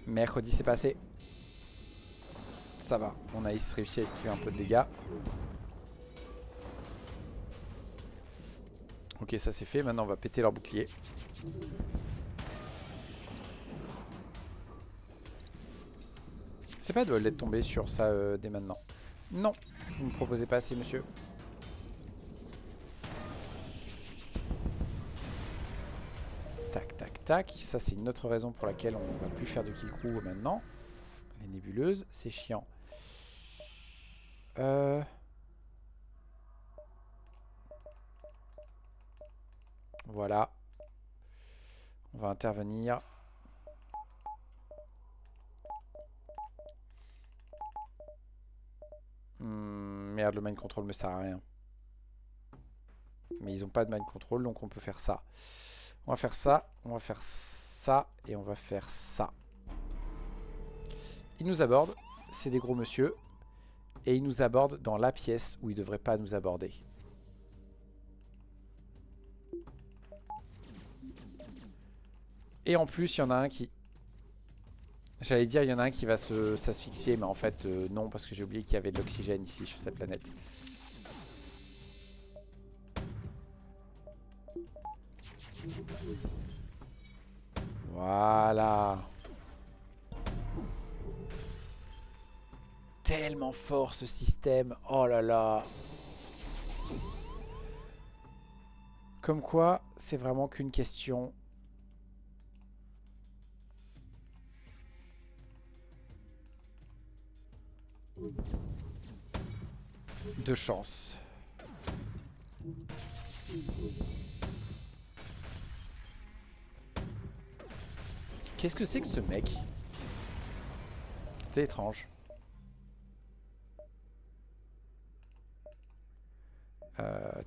Mercredi c'est passé. Ça va, on a réussi à esquiver un peu de dégâts. Ok, ça c'est fait, maintenant on va péter leur bouclier. C'est pas de l'être tombé sur ça dès maintenant. Non, vous me proposez pas assez, monsieur. Tac, tac, tac. Ça c'est une autre raison pour laquelle on va plus faire de kill crew maintenant. Les nébuleuses, c'est chiant. Voilà. On va intervenir. Merde, le mind control me sert à rien. Mais ils ont pas de mind control, donc on peut faire ça. On va faire ça, on va faire ça, et on va faire ça. Ils nous abordent, c'est des gros monsieur. Et ils nous abordent dans la pièce où ils devraient pas nous aborder. Et en plus, il y en a un qui... J'allais dire, il y en a un qui va s'asphyxier, mais en fait, non, parce que j'ai oublié qu'il y avait de l'oxygène ici sur cette planète. Voilà. Tellement fort ce système. Oh là là. Comme quoi, c'est vraiment qu'une question de chance. Qu'est-ce que c'est que ce mec? C'était étrange.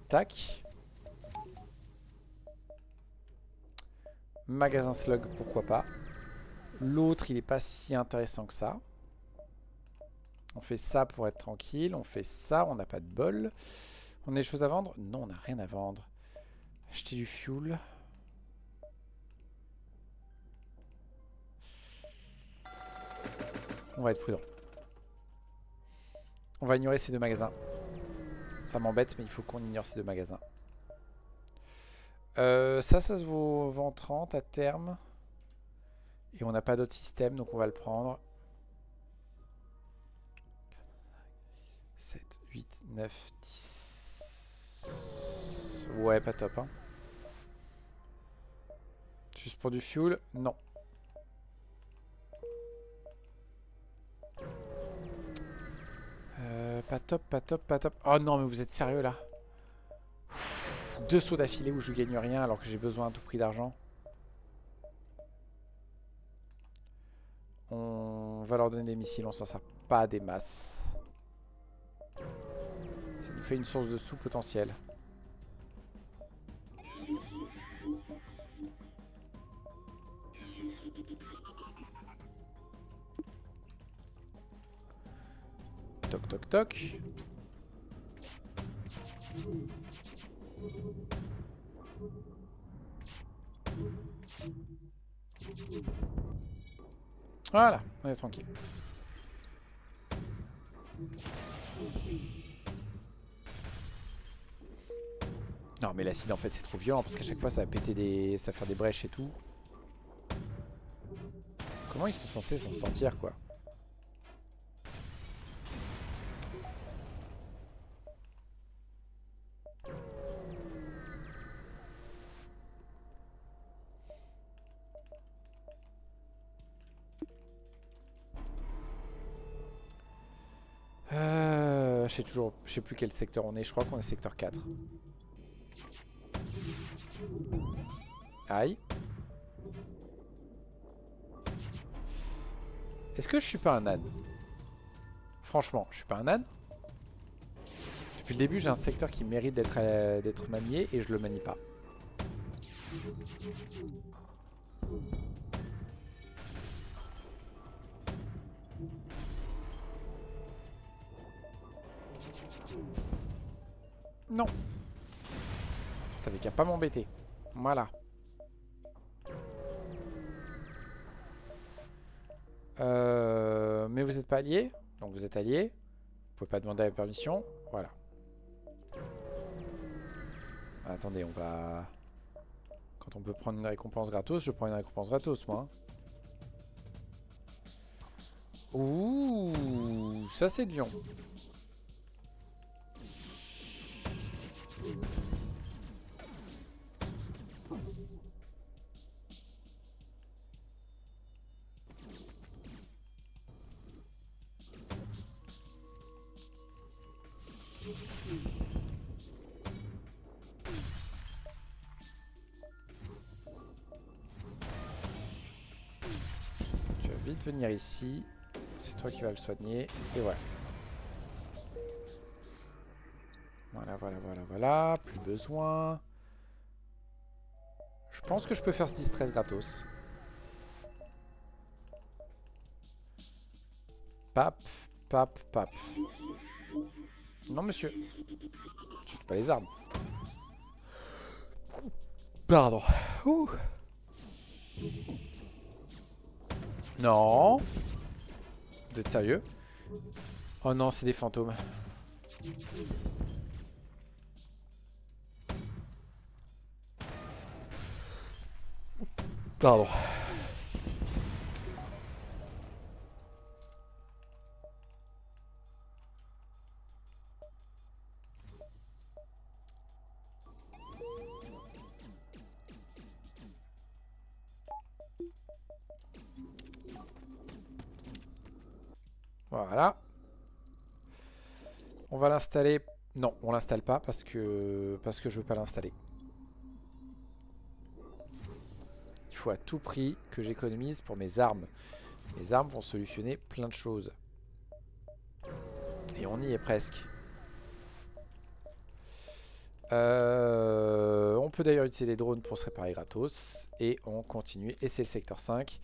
Tac. Magasin slug, pourquoi pas. L'autre, il est pas si intéressant que ça. On fait ça pour être tranquille. On fait ça, on n'a pas de bol. On a des choses à vendre? Non, on n'a rien à vendre. Acheter du fuel. On va être prudent. On va ignorer ces deux magasins. Ça m'embête, mais il faut qu'on ignore ces deux magasins. Ça se vend 30 à terme. Et on n'a pas d'autre système, donc on va le prendre. 7, 8, 9, 10. Ouais, pas top, hein. Juste pour du fuel? Non. Pas top, pas top, pas top. Oh non, mais vous êtes sérieux là? 2 sauts d'affilée où je gagne rien alors que j'ai besoin à tout prix d'argent. On va leur donner des missiles, on s'en sert pas des masses. Ça nous fait une source de sous potentielle. Toc toc toc. Voilà, on est tranquille. Non mais l'acide en fait c'est trop violent parce qu'à chaque fois ça va péter des... ça va faire des brèches et tout. Comment ils sont censés s'en sortir quoi? Je sais plus quel secteur on est, je crois qu'on est secteur 4. Aïe. Est-ce que je suis pas un âne? Franchement, je suis pas un âne? Depuis le début, j'ai un secteur qui mérite d'être manié et je le manie pas. Non. T'avais qu'à pas m'embêter. Voilà. Mais vous êtes pas alliés. Donc vous êtes alliés. Vous pouvez pas demander la permission. Voilà. Attendez, on va... Quand on peut prendre une récompense gratos, je prends une récompense gratos, moi. Ouh, ça c'est Lyon. Tu vas vite venir ici. C'est toi qui vas le soigner. Et voilà. Voilà, voilà, voilà, voilà. Plus besoin. Je pense que je peux faire ce distress gratos. Pap, pap, pap. Non, monsieur. Tu fais pas les armes. Pardon. Ouh. Non. Vous êtes sérieux? Oh non, c'est des fantômes. Pardon. Voilà. On va l'installer. Non, on l'installe pas parce que je veux pas l'installer. Il faut à tout prix que j'économise pour mes armes. Mes armes vont solutionner plein de choses. Et on y est presque. On peut d'ailleurs utiliser les drones pour se réparer gratos. Et on continue. Et c'est le secteur 5.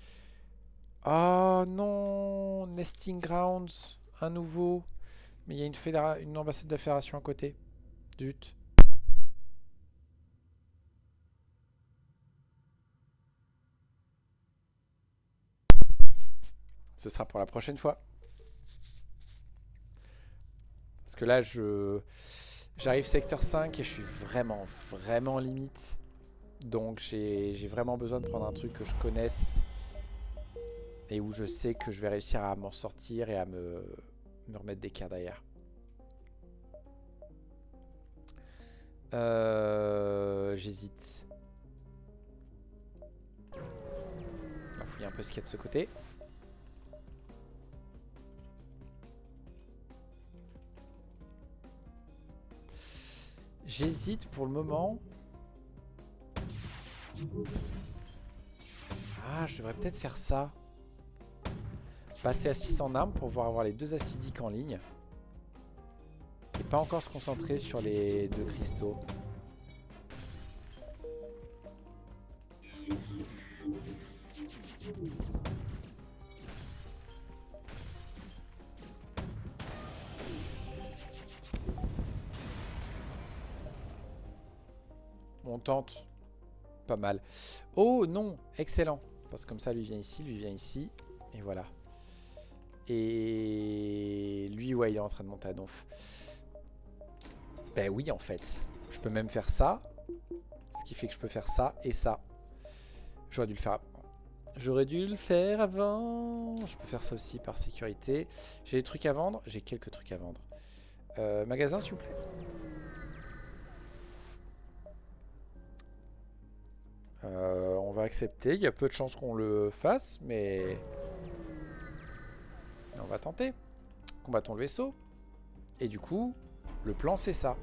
Oh non, Nesting Grounds. Un nouveau. Mais il y a une ambassade de la fédération à côté. Zut. Ce sera pour la prochaine fois. Parce que là, j'arrive secteur 5 et je suis vraiment, vraiment limite. Donc j'ai vraiment besoin de prendre un truc que je connaisse. Et où je sais que je vais réussir à m'en sortir et à me remettre des cartes derrière. J'hésite. On va fouiller un peu ce qu'il y a de ce côté. J'hésite pour le moment. Ah, je devrais peut-être faire ça. Passer à 600 d'armes pour pouvoir avoir les deux acidiques en ligne. Et pas encore se concentrer sur les deux cristaux. On tente. Pas mal. Oh non, excellent. Parce que comme ça, lui vient ici, lui vient ici. Et voilà. Et lui, ouais, il est en train de monter à donf. Ben oui, en fait. Je peux même faire ça. Ce qui fait que je peux faire ça et ça. J'aurais dû le faire avant. J'aurais dû le faire avant. Je peux faire ça aussi par sécurité. J'ai des trucs à vendre. J'ai quelques trucs à vendre. Magasin, s'il vous plaît. On va accepter. Il y a peu de chances qu'on le fasse, mais on va tenter. Combattons le vaisseau. Et du coup, le plan c'est ça.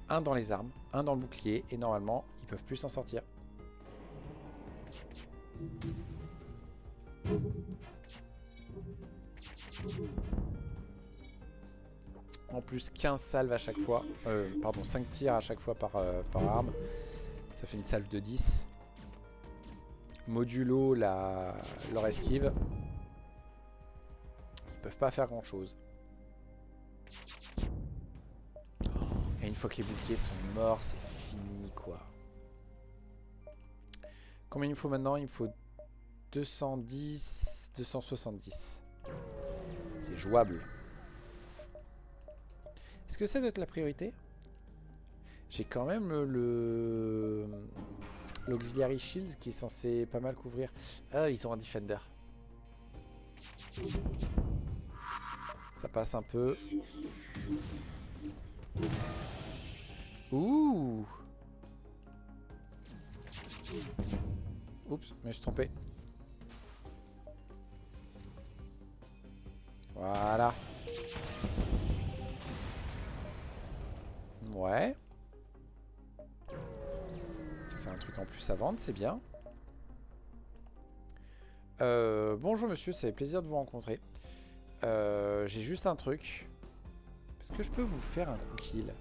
Un dans les armes, un dans le bouclier, et normalement, ils peuvent plus s'en sortir. En plus 15 salves à chaque fois. Pardon, 5 tirs à chaque fois par arme. Ça fait une salve de 10. Modulo leur esquive. Ils peuvent pas faire grand chose. Et une fois que les boucliers sont morts, c'est fini quoi. Combien il me faut maintenant? Il me faut 210, 270. C'est jouable. Est-ce que ça doit être la priorité? J'ai quand même l'Auxiliary Shields qui est censé pas mal couvrir. Ah, ils ont un Defender. Ça passe un peu. Ouh! Oups, mais je suis trompé. Voilà. Ouais. Ça fait un truc en plus à vendre, c'est bien. Bonjour monsieur, ça fait plaisir de vous rencontrer. J'ai juste un truc. Est-ce que je peux vous faire un coup kill?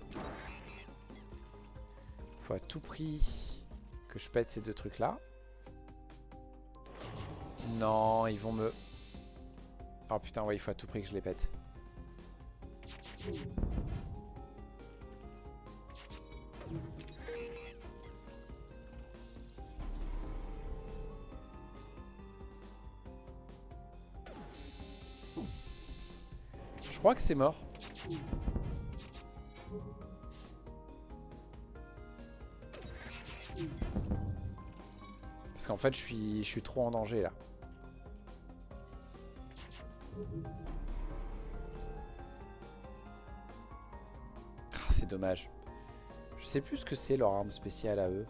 Faut à tout prix que je pète ces deux trucs là. Non, ils vont me... Oh putain, ouais, il faut à tout prix que je les pète. Je crois que c'est mort. Parce qu'en fait, je suis trop en danger là. Ah, c'est dommage. Je sais plus ce que c'est leur arme spéciale à eux.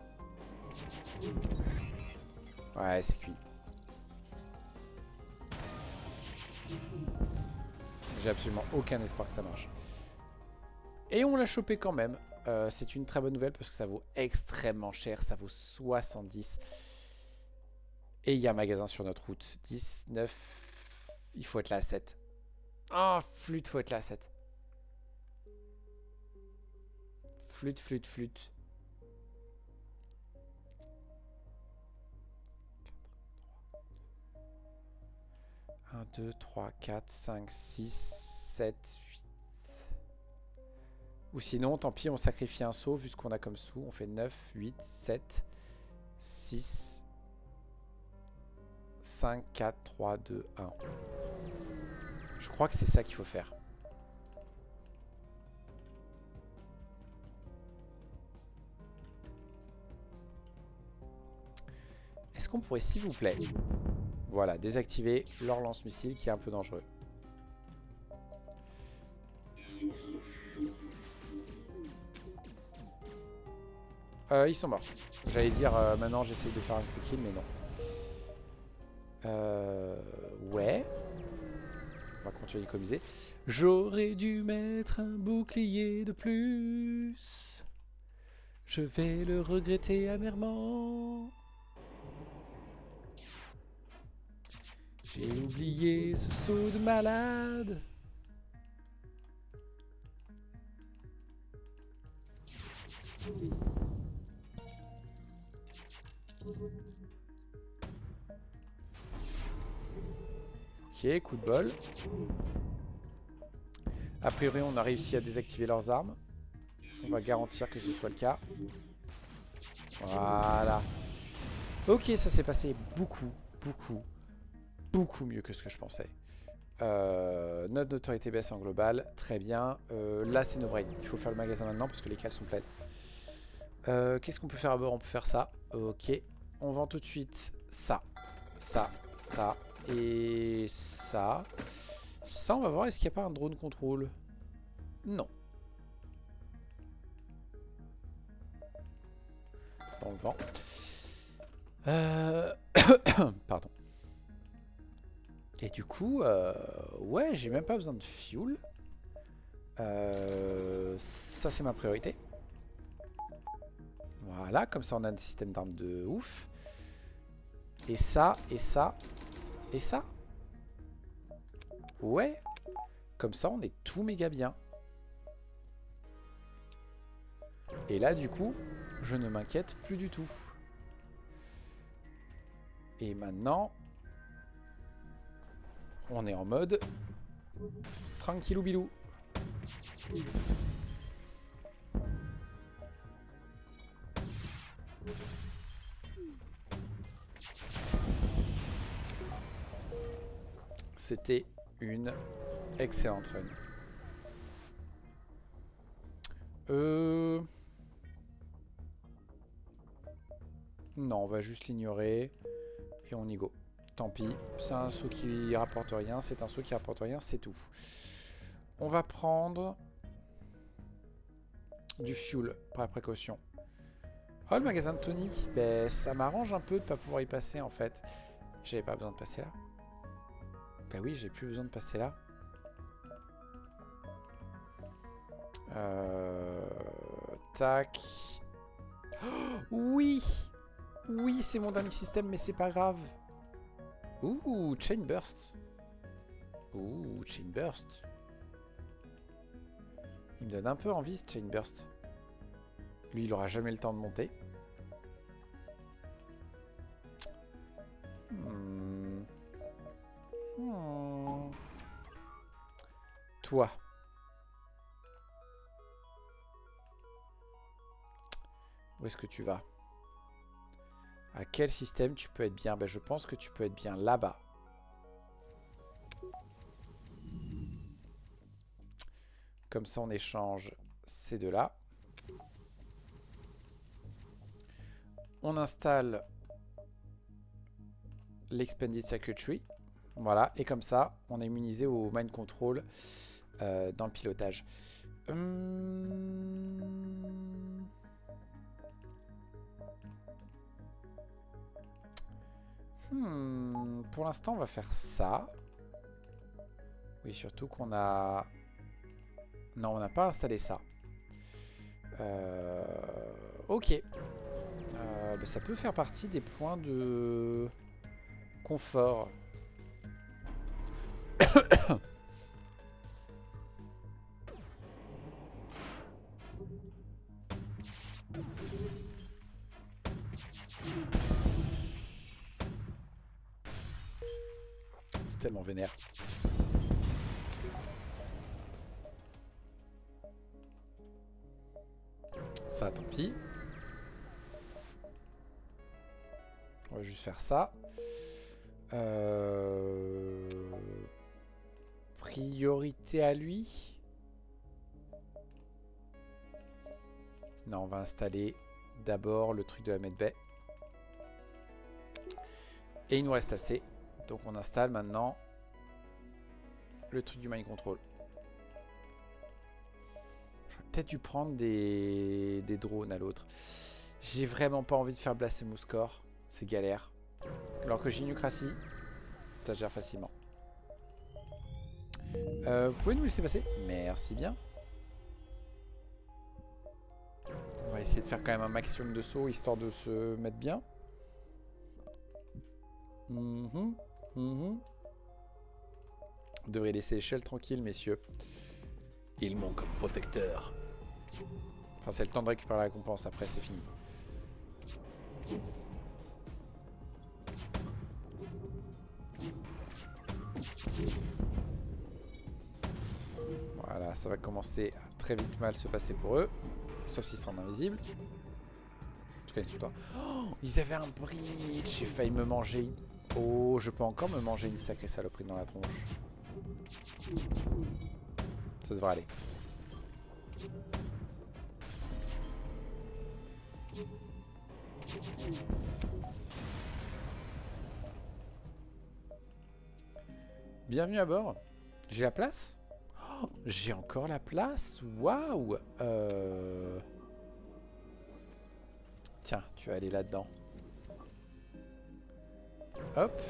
Ouais, c'est cuit. J'ai absolument aucun espoir que ça marche. Et on l'a chopé quand même. C'est une très bonne nouvelle parce que ça vaut extrêmement cher. Ça vaut 70. Et il y a un magasin sur notre route. 19. Il faut être là à 7. Ah, oh, flûte, faut être là à 7. Flûte, flûte, flûte. 1, 2, 3, 4, 5, 6, 7, 8. Ou sinon, tant pis, on sacrifie un saut vu ce qu'on a comme sous. On fait 9, 8, 7, 6, 5, 4, 3, 2, 1. Je crois que c'est ça qu'il faut faire. Est-ce qu'on pourrait, s'il vous plaît, voilà, désactiver leur lance-missile qui est un peu dangereux. Ils sont morts. J'allais dire maintenant j'essaye de faire un quick kill, mais non. Ouais. On va continuer d'économiser. J'aurais dû mettre un bouclier de plus. Je vais le regretter amèrement. J'ai oublié ce saut de malade. Ok, coup de bol. A priori, on a réussi à désactiver leurs armes. On va garantir que ce soit le cas. Voilà. Ok, ça s'est passé beaucoup mieux que ce que je pensais. Notre notoriété baisse en global. Très bien. Là, c'est no brain. Il faut faire le magasin maintenant parce que les cales sont pleines. Qu'est-ce qu'on peut faire à bord? On peut faire ça. Ok. On vend tout de suite ça. Ça. Et ça. Ça, on va voir. Est-ce qu'il n'y a pas un drone contrôle? Non. On le vend. Pardon. Et du coup, ouais, j'ai même pas besoin de fuel. Ça, c'est ma priorité. Voilà, comme ça, on a un système d'armes de ouf. Et ça, et ça, et ça. Ouais. Comme ça, on est tout méga bien. Et là, du coup, je ne m'inquiète plus du tout. Et maintenant, on est en mode tranquillou bilou. C'était une excellente run. Non, on va juste l'ignorer. Et on y go. Tant pis. C'est un saut qui rapporte rien. C'est un saut qui rapporte rien. C'est tout. On va prendre du fuel par précaution. Oh, le magasin de Tony. Ben, ça m'arrange un peu de ne pas pouvoir y passer en fait. J'avais pas besoin de passer là. Ben oui, j'ai plus besoin de passer là. Tac. Oh, oui. Oui, c'est mon dernier système, mais c'est pas grave. Ouh, Chain Burst. Ouh, Chain Burst. Il me donne un peu envie, ce Chain Burst. Lui, il aura jamais le temps de monter. Toi. Où est-ce que tu vas? À quel système tu peux être bien? Ben, je pense que tu peux être bien là-bas. Comme ça, on échange ces deux-là. On installe l'Expanded Circuitry. Voilà, et comme ça, on est immunisé au Mind Control dans le pilotage. Pour l'instant, on va faire ça. Oui, surtout qu'on a... Non, on n'a pas installé ça. Ok. Bah, ça peut faire partie des points de confort. C'est tellement vénère. Ça, tant pis. On va juste faire ça. Priorité à lui. Non, on va installer d'abord le truc de la medbay. Et il nous reste assez. Donc on installe maintenant le truc du mind control. J'aurais peut-être dû prendre des drones à l'autre. J'ai vraiment pas envie de faire Blasphemous Core. C'est galère. Alors que Ginucratie, ça gère facilement. Vous pouvez nous laisser passer? Merci bien. On va essayer de faire quand même un maximum de sauts histoire de se mettre bien. Vous devrez laisser l'échelle tranquille, messieurs. Ils m'ont comme protecteur. Enfin, c'est le temps de récupérer la récompense. Après, c'est fini. Voilà, ça va commencer à très vite mal se passer pour eux. Sauf s'ils sont invisibles. En tout cas, ils sont toi. Oh, ils avaient un bridge. J'ai failli me manger. Oh, je peux encore me manger une sacrée saloperie dans la tronche. Ça devrait aller. Bienvenue à bord. J'ai la place? Oh, j'ai encore la place? Waouh! Tiens, tu vas aller là-dedans. Hop.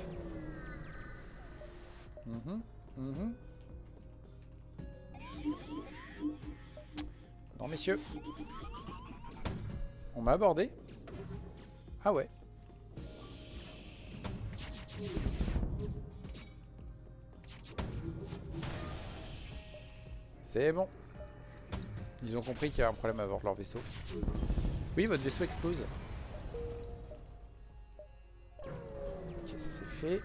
Non, messieurs. On m'a abordé. Ah ouais. C'est bon. Ils ont compris qu'il y a un problème avec leur vaisseau. Oui, votre vaisseau explose. Ok, ça c'est fait.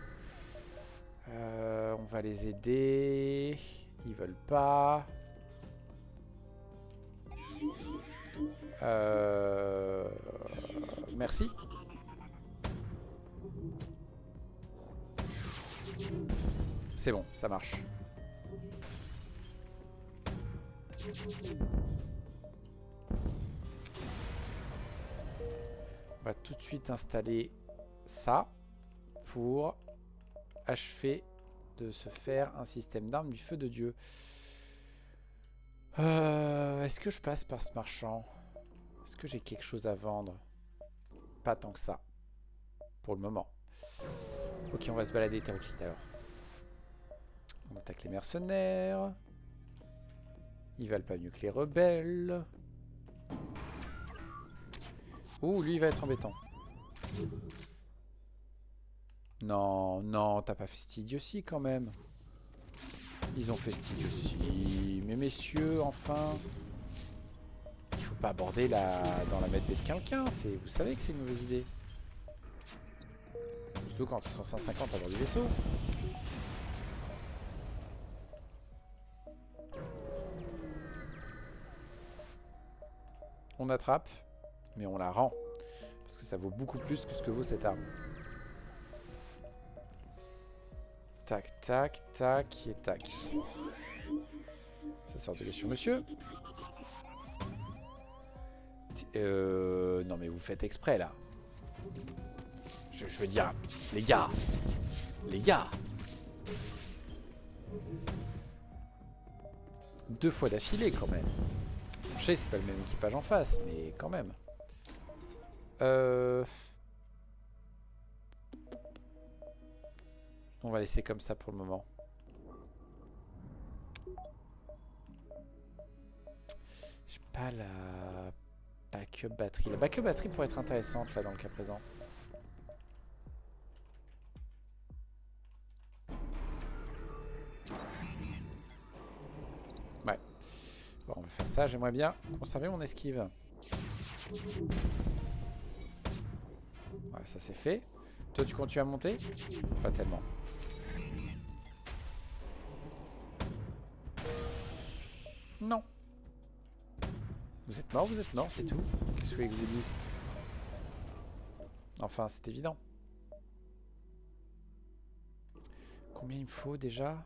On va les aider. Ils veulent pas. Merci. C'est bon, ça marche. On va tout de suite installer ça pour achever de se faire un système d'armes du feu de Dieu. Est-ce que je passe par ce marchand? Est-ce que j'ai quelque chose à vendre? Pas tant que ça. Pour le moment. Ok, on va se balader hétéroclite alors. On attaque les mercenaires. Ils valent pas mieux que les rebelles. Ouh, lui il va être embêtant. Non, non, t'as pas fait cette idiotie quand même. Ils ont fait cette idiotie. Mais messieurs, enfin. Il faut pas aborder dans la medbay de quelqu'un. Vous savez que c'est une mauvaise idée. Surtout quand ils sont 150 à bord du vaisseau. On attrape, mais on la rend. Parce que ça vaut beaucoup plus que ce que vaut cette arme. Tac, tac, tac et tac. Ça sort de question, monsieur. Non mais vous faites exprès là. Je veux dire, les gars. Les gars. 2 fois d'affilée quand même. Je sais, c'est pas le même équipage en face, mais quand même. On va laisser comme ça pour le moment. J'ai pas la backup batterie. La backup batterie pourrait être intéressante là dans le cas présent. Ouais. Bon, on va faire ça. J'aimerais bien conserver mon esquive. Ouais, ça c'est fait. Toi, tu continues à monter? Pas tellement. Non. Vous êtes mort, c'est tout. Qu'est-ce que vous voulez que je vous dise? Enfin, c'est évident. Combien il me faut déjà?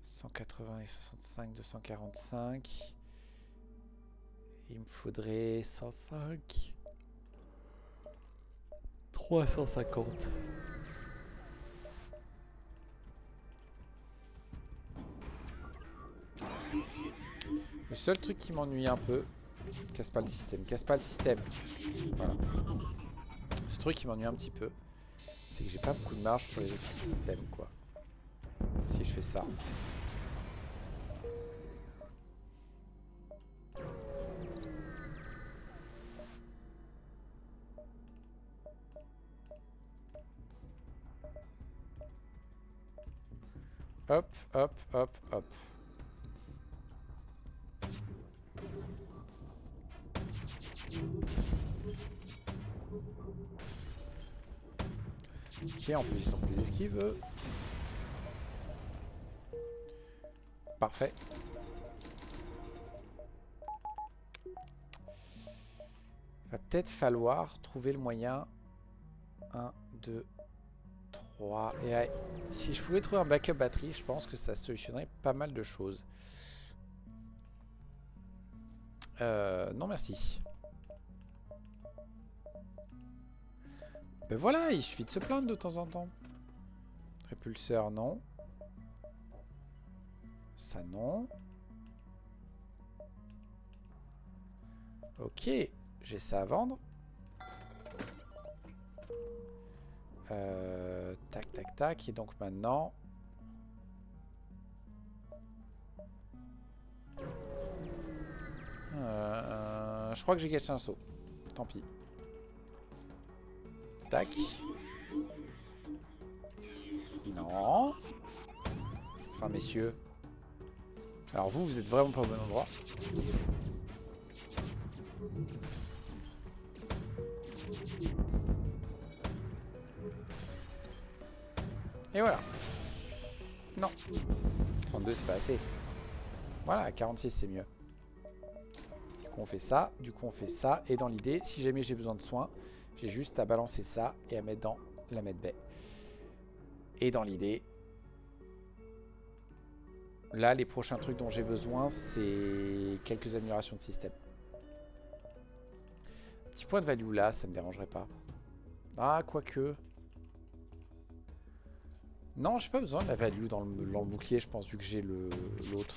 180 et 65, 245. Il me faudrait 105. 350. Le seul truc qui m'ennuie un peu... Casse pas le système, casse pas le système. Voilà. Ce truc qui m'ennuie un petit peu, c'est que j'ai pas beaucoup de marge sur les autres systèmes, quoi. Si je fais ça. Hop, hop, hop, hop. Ok, en plus ils sont plus esquives. Parfait. Va peut-être falloir trouver le moyen. 1, 2, 3. Et si je pouvais trouver un backup batterie, je pense que ça solutionnerait pas mal de choses. Non merci. Ben voilà, il suffit de se plaindre de temps en temps. Répulseur, non. Ça, non. Ok, j'ai ça à vendre. Tac, tac, tac. Et donc maintenant... je crois que j'ai gâché un saut. Tant pis. Tac. Non. Enfin, messieurs. Alors vous, vous êtes vraiment pas au bon endroit. Et voilà. Non. 32 c'est pas assez. Voilà, 46 c'est mieux. Du coup on fait ça, du coup on fait ça. Et dans l'idée, si jamais j'ai besoin de soins, j'ai juste à balancer ça et à mettre dans la medbay. Et dans l'idée, là les prochains trucs dont j'ai besoin, c'est quelques améliorations de système. Petit point de value là, ça me dérangerait pas. Ah, quoique. Non, j'ai pas besoin de la value dans le bouclier, je pense, vu que j'ai l'autre.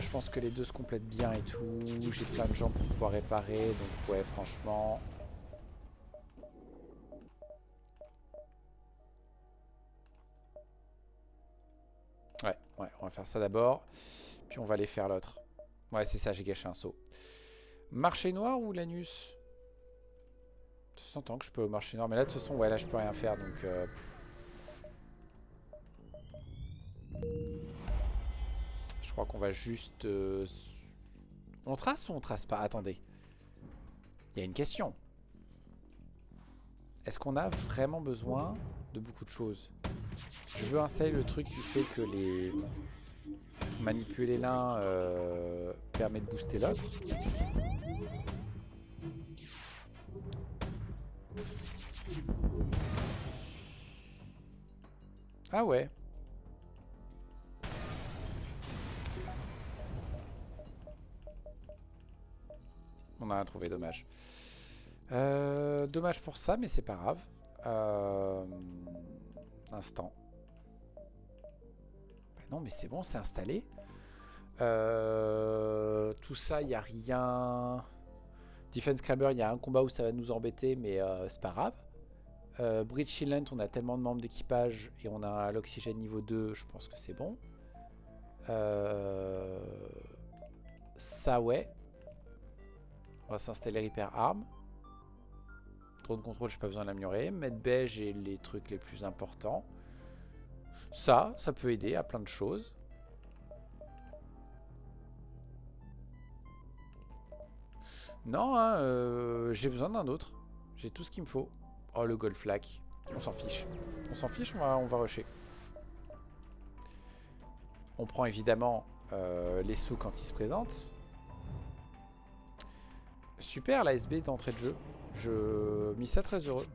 Je pense que les deux se complètent bien et tout. J'ai plein de gens pour pouvoir réparer, donc ouais, franchement. Ouais, on va faire ça d'abord. Puis on va aller faire l'autre. Ouais, c'est ça, j'ai gâché un saut. Marché noir ou l'anus? Ça s'entend que je peux au marché noir, mais là de toute façon, ouais, là je peux rien faire, donc... Je crois qu'on va juste... On trace ou on trace pas? Attendez. Il y a une question. Est-ce qu'on a vraiment besoin de beaucoup de choses? Je veux installer le truc qui fait que les... Manipuler l'un permet de booster l'autre. Ah ouais. On a rien trouvé, dommage. Dommage pour ça, mais c'est pas grave. Instant. Bah non, mais c'est bon, c'est installé. Tout ça, il n'y a rien. Defense Crabber, il y a un combat où ça va nous embêter, mais c'est pas grave. Bridge Shieldant, on a tellement de membres d'équipage et on a l'oxygène niveau 2, je pense que c'est bon. Ça, ouais. On va s'installer Repair Arm. Drone contrôle, j'ai pas besoin de l'améliorer. Medbay, j'ai les trucs les plus importants. Ça peut aider à plein de choses. Non, hein, j'ai besoin d'un autre. J'ai tout ce qu'il me faut. Oh, le Gold Flak. On s'en fiche. On s'en fiche, on va rusher. On prend évidemment les sous quand ils se présentent. Super, la SB d'entrée de jeu. Je mis ça très heureux.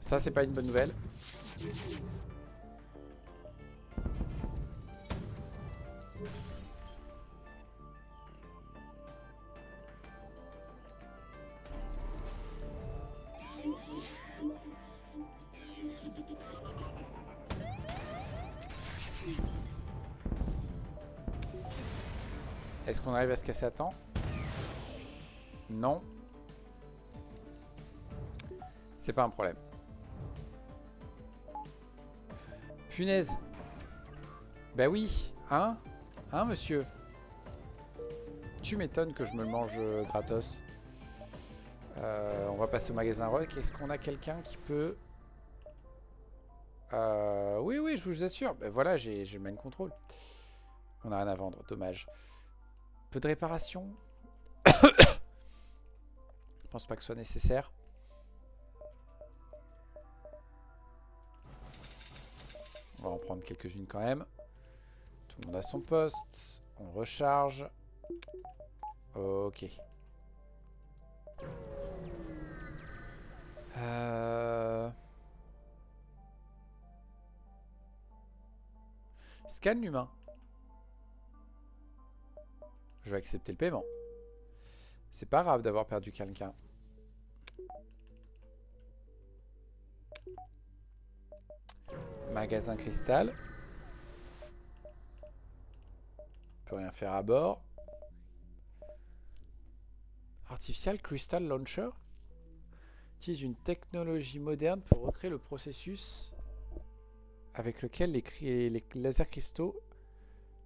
Ça, c'est pas une bonne nouvelle. Est-ce qu'on arrive à se casser à temps? Non. C'est pas un problème. Punaise. Bah oui. Hein? Hein, monsieur? Tu m'étonnes que je me le mange gratos. On va passer au magasin Rock. Est-ce qu'on a quelqu'un qui peut... Oui, oui, je vous assure. Ben voilà, j'ai le main control. On n'a rien à vendre, dommage. Peu de réparation. Je pense pas que ce soit nécessaire. On va en prendre quelques-unes quand même. Tout le monde a son poste. On recharge. Ok. Scanne l'humain. Je vais accepter le paiement. C'est pas grave d'avoir perdu quelqu'un. Magasin cristal. On peut rien faire à bord. Artificial Crystal Launcher. Utilise une technologie moderne pour recréer le processus avec lequel les lasers cristaux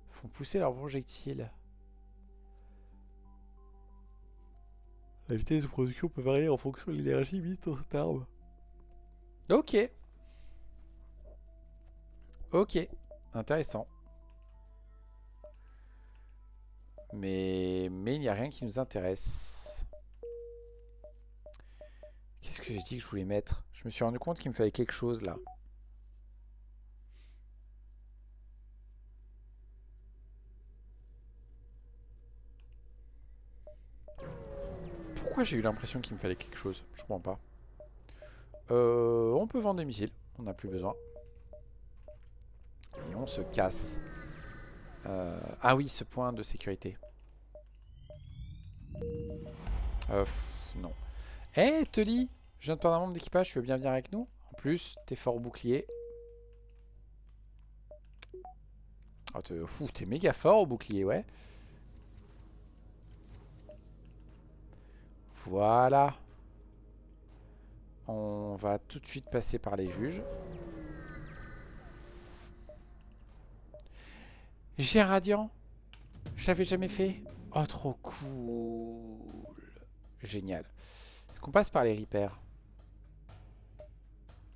font pousser leurs projectiles. La vitesse de production peut varier en fonction de l'énergie mise dans cette arme. Ok. Ok. Intéressant. Mais il n'y a rien qui nous intéresse. Qu'est-ce que j'ai dit que je voulais mettre? Je me suis rendu compte qu'il me fallait quelque chose là. Pourquoi j'ai eu l'impression qu'il me fallait quelque chose? Je comprends pas. On peut vendre des missiles. On n'a plus besoin. Et on se casse. Ah oui, ce point de sécurité. Non. Hé, Tully, je viens de perdre un membre d'équipage, tu veux bien venir avec nous? En plus, t'es fort au bouclier. Oh, t'es méga fort au bouclier, ouais. Voilà. On va tout de suite passer par les juges. J'ai un radiant. Je l'avais jamais fait. Oh, trop cool. Génial. Est-ce qu'on passe par les repairs?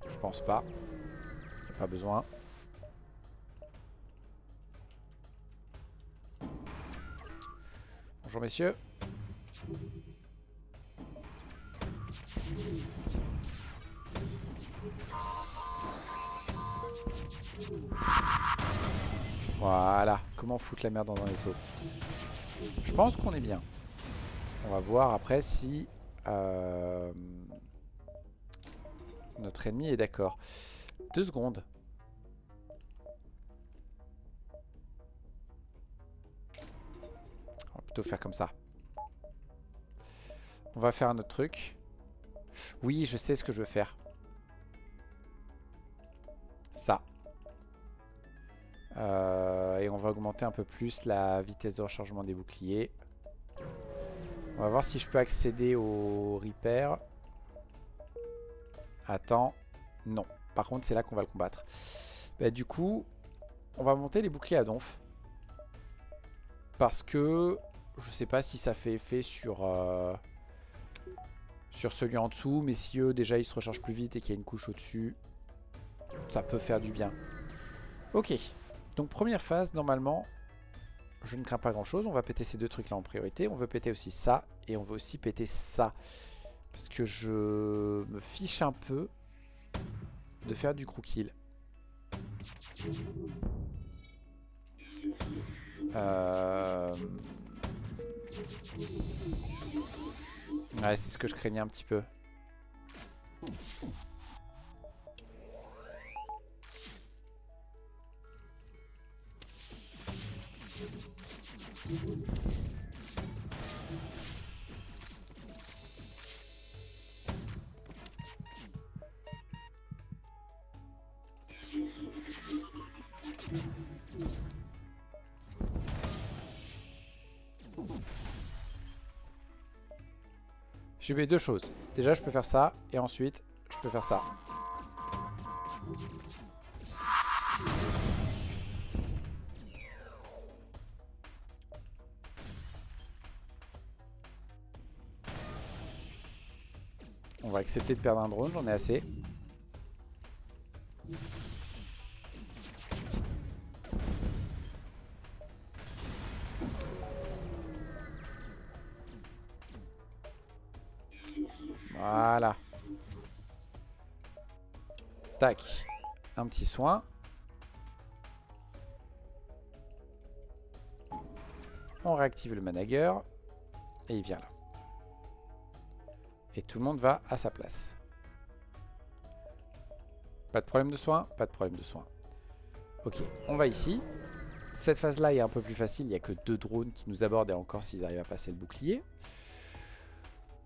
Je pense pas. Il n'y a pas besoin. Bonjour messieurs. Voilà. Comment foutre la merde dans un vaisseau? Je pense qu'on est bien. On va voir après si notre ennemi est d'accord. 2 secondes. On va plutôt faire comme ça. On va faire un autre truc. Oui, je sais ce que je veux faire. Ça. Et on va augmenter un peu plus la vitesse de rechargement des boucliers. On va voir si je peux accéder au repair. Attends. Non. Par contre, c'est là qu'on va le combattre. Bah, du coup, on va monter les boucliers à donf. Parce que je sais pas si ça fait effet sur celui en dessous. Mais si eux, déjà, ils se rechargent plus vite et qu'il y a une couche au-dessus, ça peut faire du bien. Ok. Donc, première phase, normalement, je ne crains pas grand-chose. On va péter ces 2 trucs-là en priorité. On veut péter aussi ça. Et on veut aussi péter ça. Parce que je me fiche un peu de faire du crew kill. Ouais, c'est ce que je craignais un petit peu. J'ai oublié 2 choses. Déjà, je peux faire ça. Et ensuite, je peux faire ça. On va accepter de perdre un drone. J'en ai assez. Voilà. Tac. Un petit soin. On réactive le manager. Et il vient là. Et tout le monde va à sa place. Pas de problème de soin? Pas de problème de soin. Ok, on va ici. Cette phase-là est un peu plus facile. Il n'y a que 2 drones qui nous abordent. Et encore s'ils arrivent à passer le bouclier.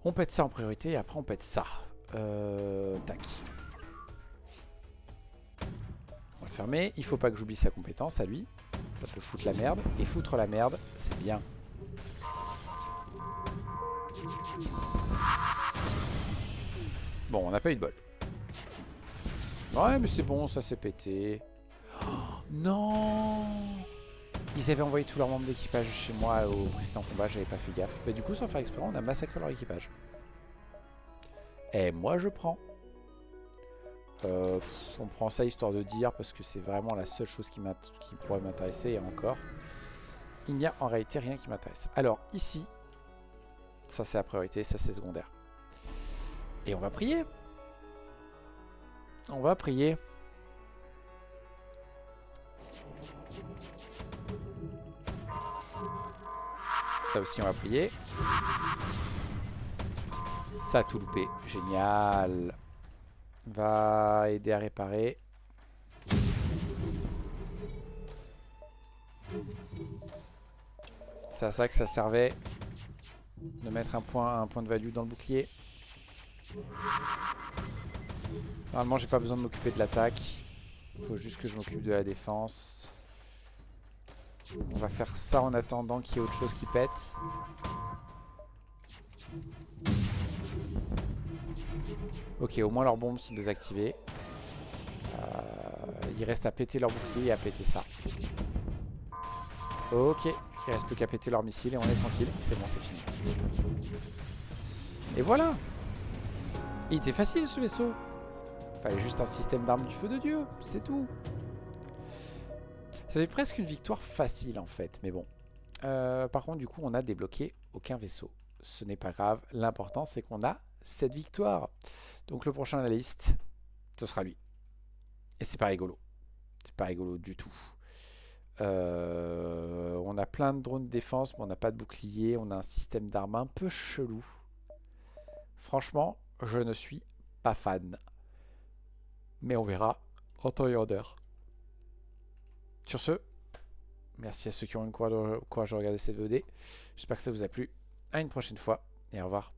On pète ça en priorité. Et après on pète ça. Tac. On va le fermer. Il faut pas que j'oublie sa compétence à lui. Ça peut foutre la merde. Et foutre la merde, c'est bien. Bon, on n'a pas eu de bol. Ouais, mais c'est bon, ça s'est pété. Oh, non! Ils avaient envoyé tous leurs membres d'équipage chez moi au précédent combat, j'avais pas fait gaffe. Bah, du coup, sans faire exprès, on a massacré leur équipage. Et moi, je prends. On prend ça histoire de dire, parce que c'est vraiment la seule chose qui pourrait m'intéresser, et encore. Il n'y a en réalité rien qui m'intéresse. Alors, ici, ça c'est la priorité, ça c'est secondaire. Et on va prier. On va prier. Ça aussi, on va prier. Ça a tout loupé. Génial. Va aider à réparer. C'est à ça que ça servait. De mettre un point de value dans le bouclier. Normalement, j'ai pas besoin de m'occuper de l'attaque. Il faut juste que je m'occupe de la défense. On va faire ça en attendant qu'il y ait autre chose qui pète. Ok, au moins leurs bombes sont désactivées. Il reste à péter leur bouclier et à péter ça. Ok, il reste plus qu'à péter leurs missiles et on est tranquille. C'est bon, c'est fini. Et voilà. Il était facile ce vaisseau. Fallait juste un système d'armes du feu de Dieu, c'est tout. Ça fait presque une victoire facile en fait, mais bon. Par contre, du coup, on a débloqué aucun vaisseau. Ce n'est pas grave, l'important c'est qu'on a cette victoire. Donc le prochain à la liste, ce sera lui. Et c'est pas rigolo. C'est pas rigolo du tout. On a plein de drones de défense, mais on n'a pas de bouclier. On a un système d'armes un peu chelou. Franchement, je ne suis pas fan. Mais on verra en temps et en heure. Sur ce, merci à ceux qui ont eu le courage de regarder cette VOD. J'espère que ça vous a plu. À une prochaine fois et au revoir.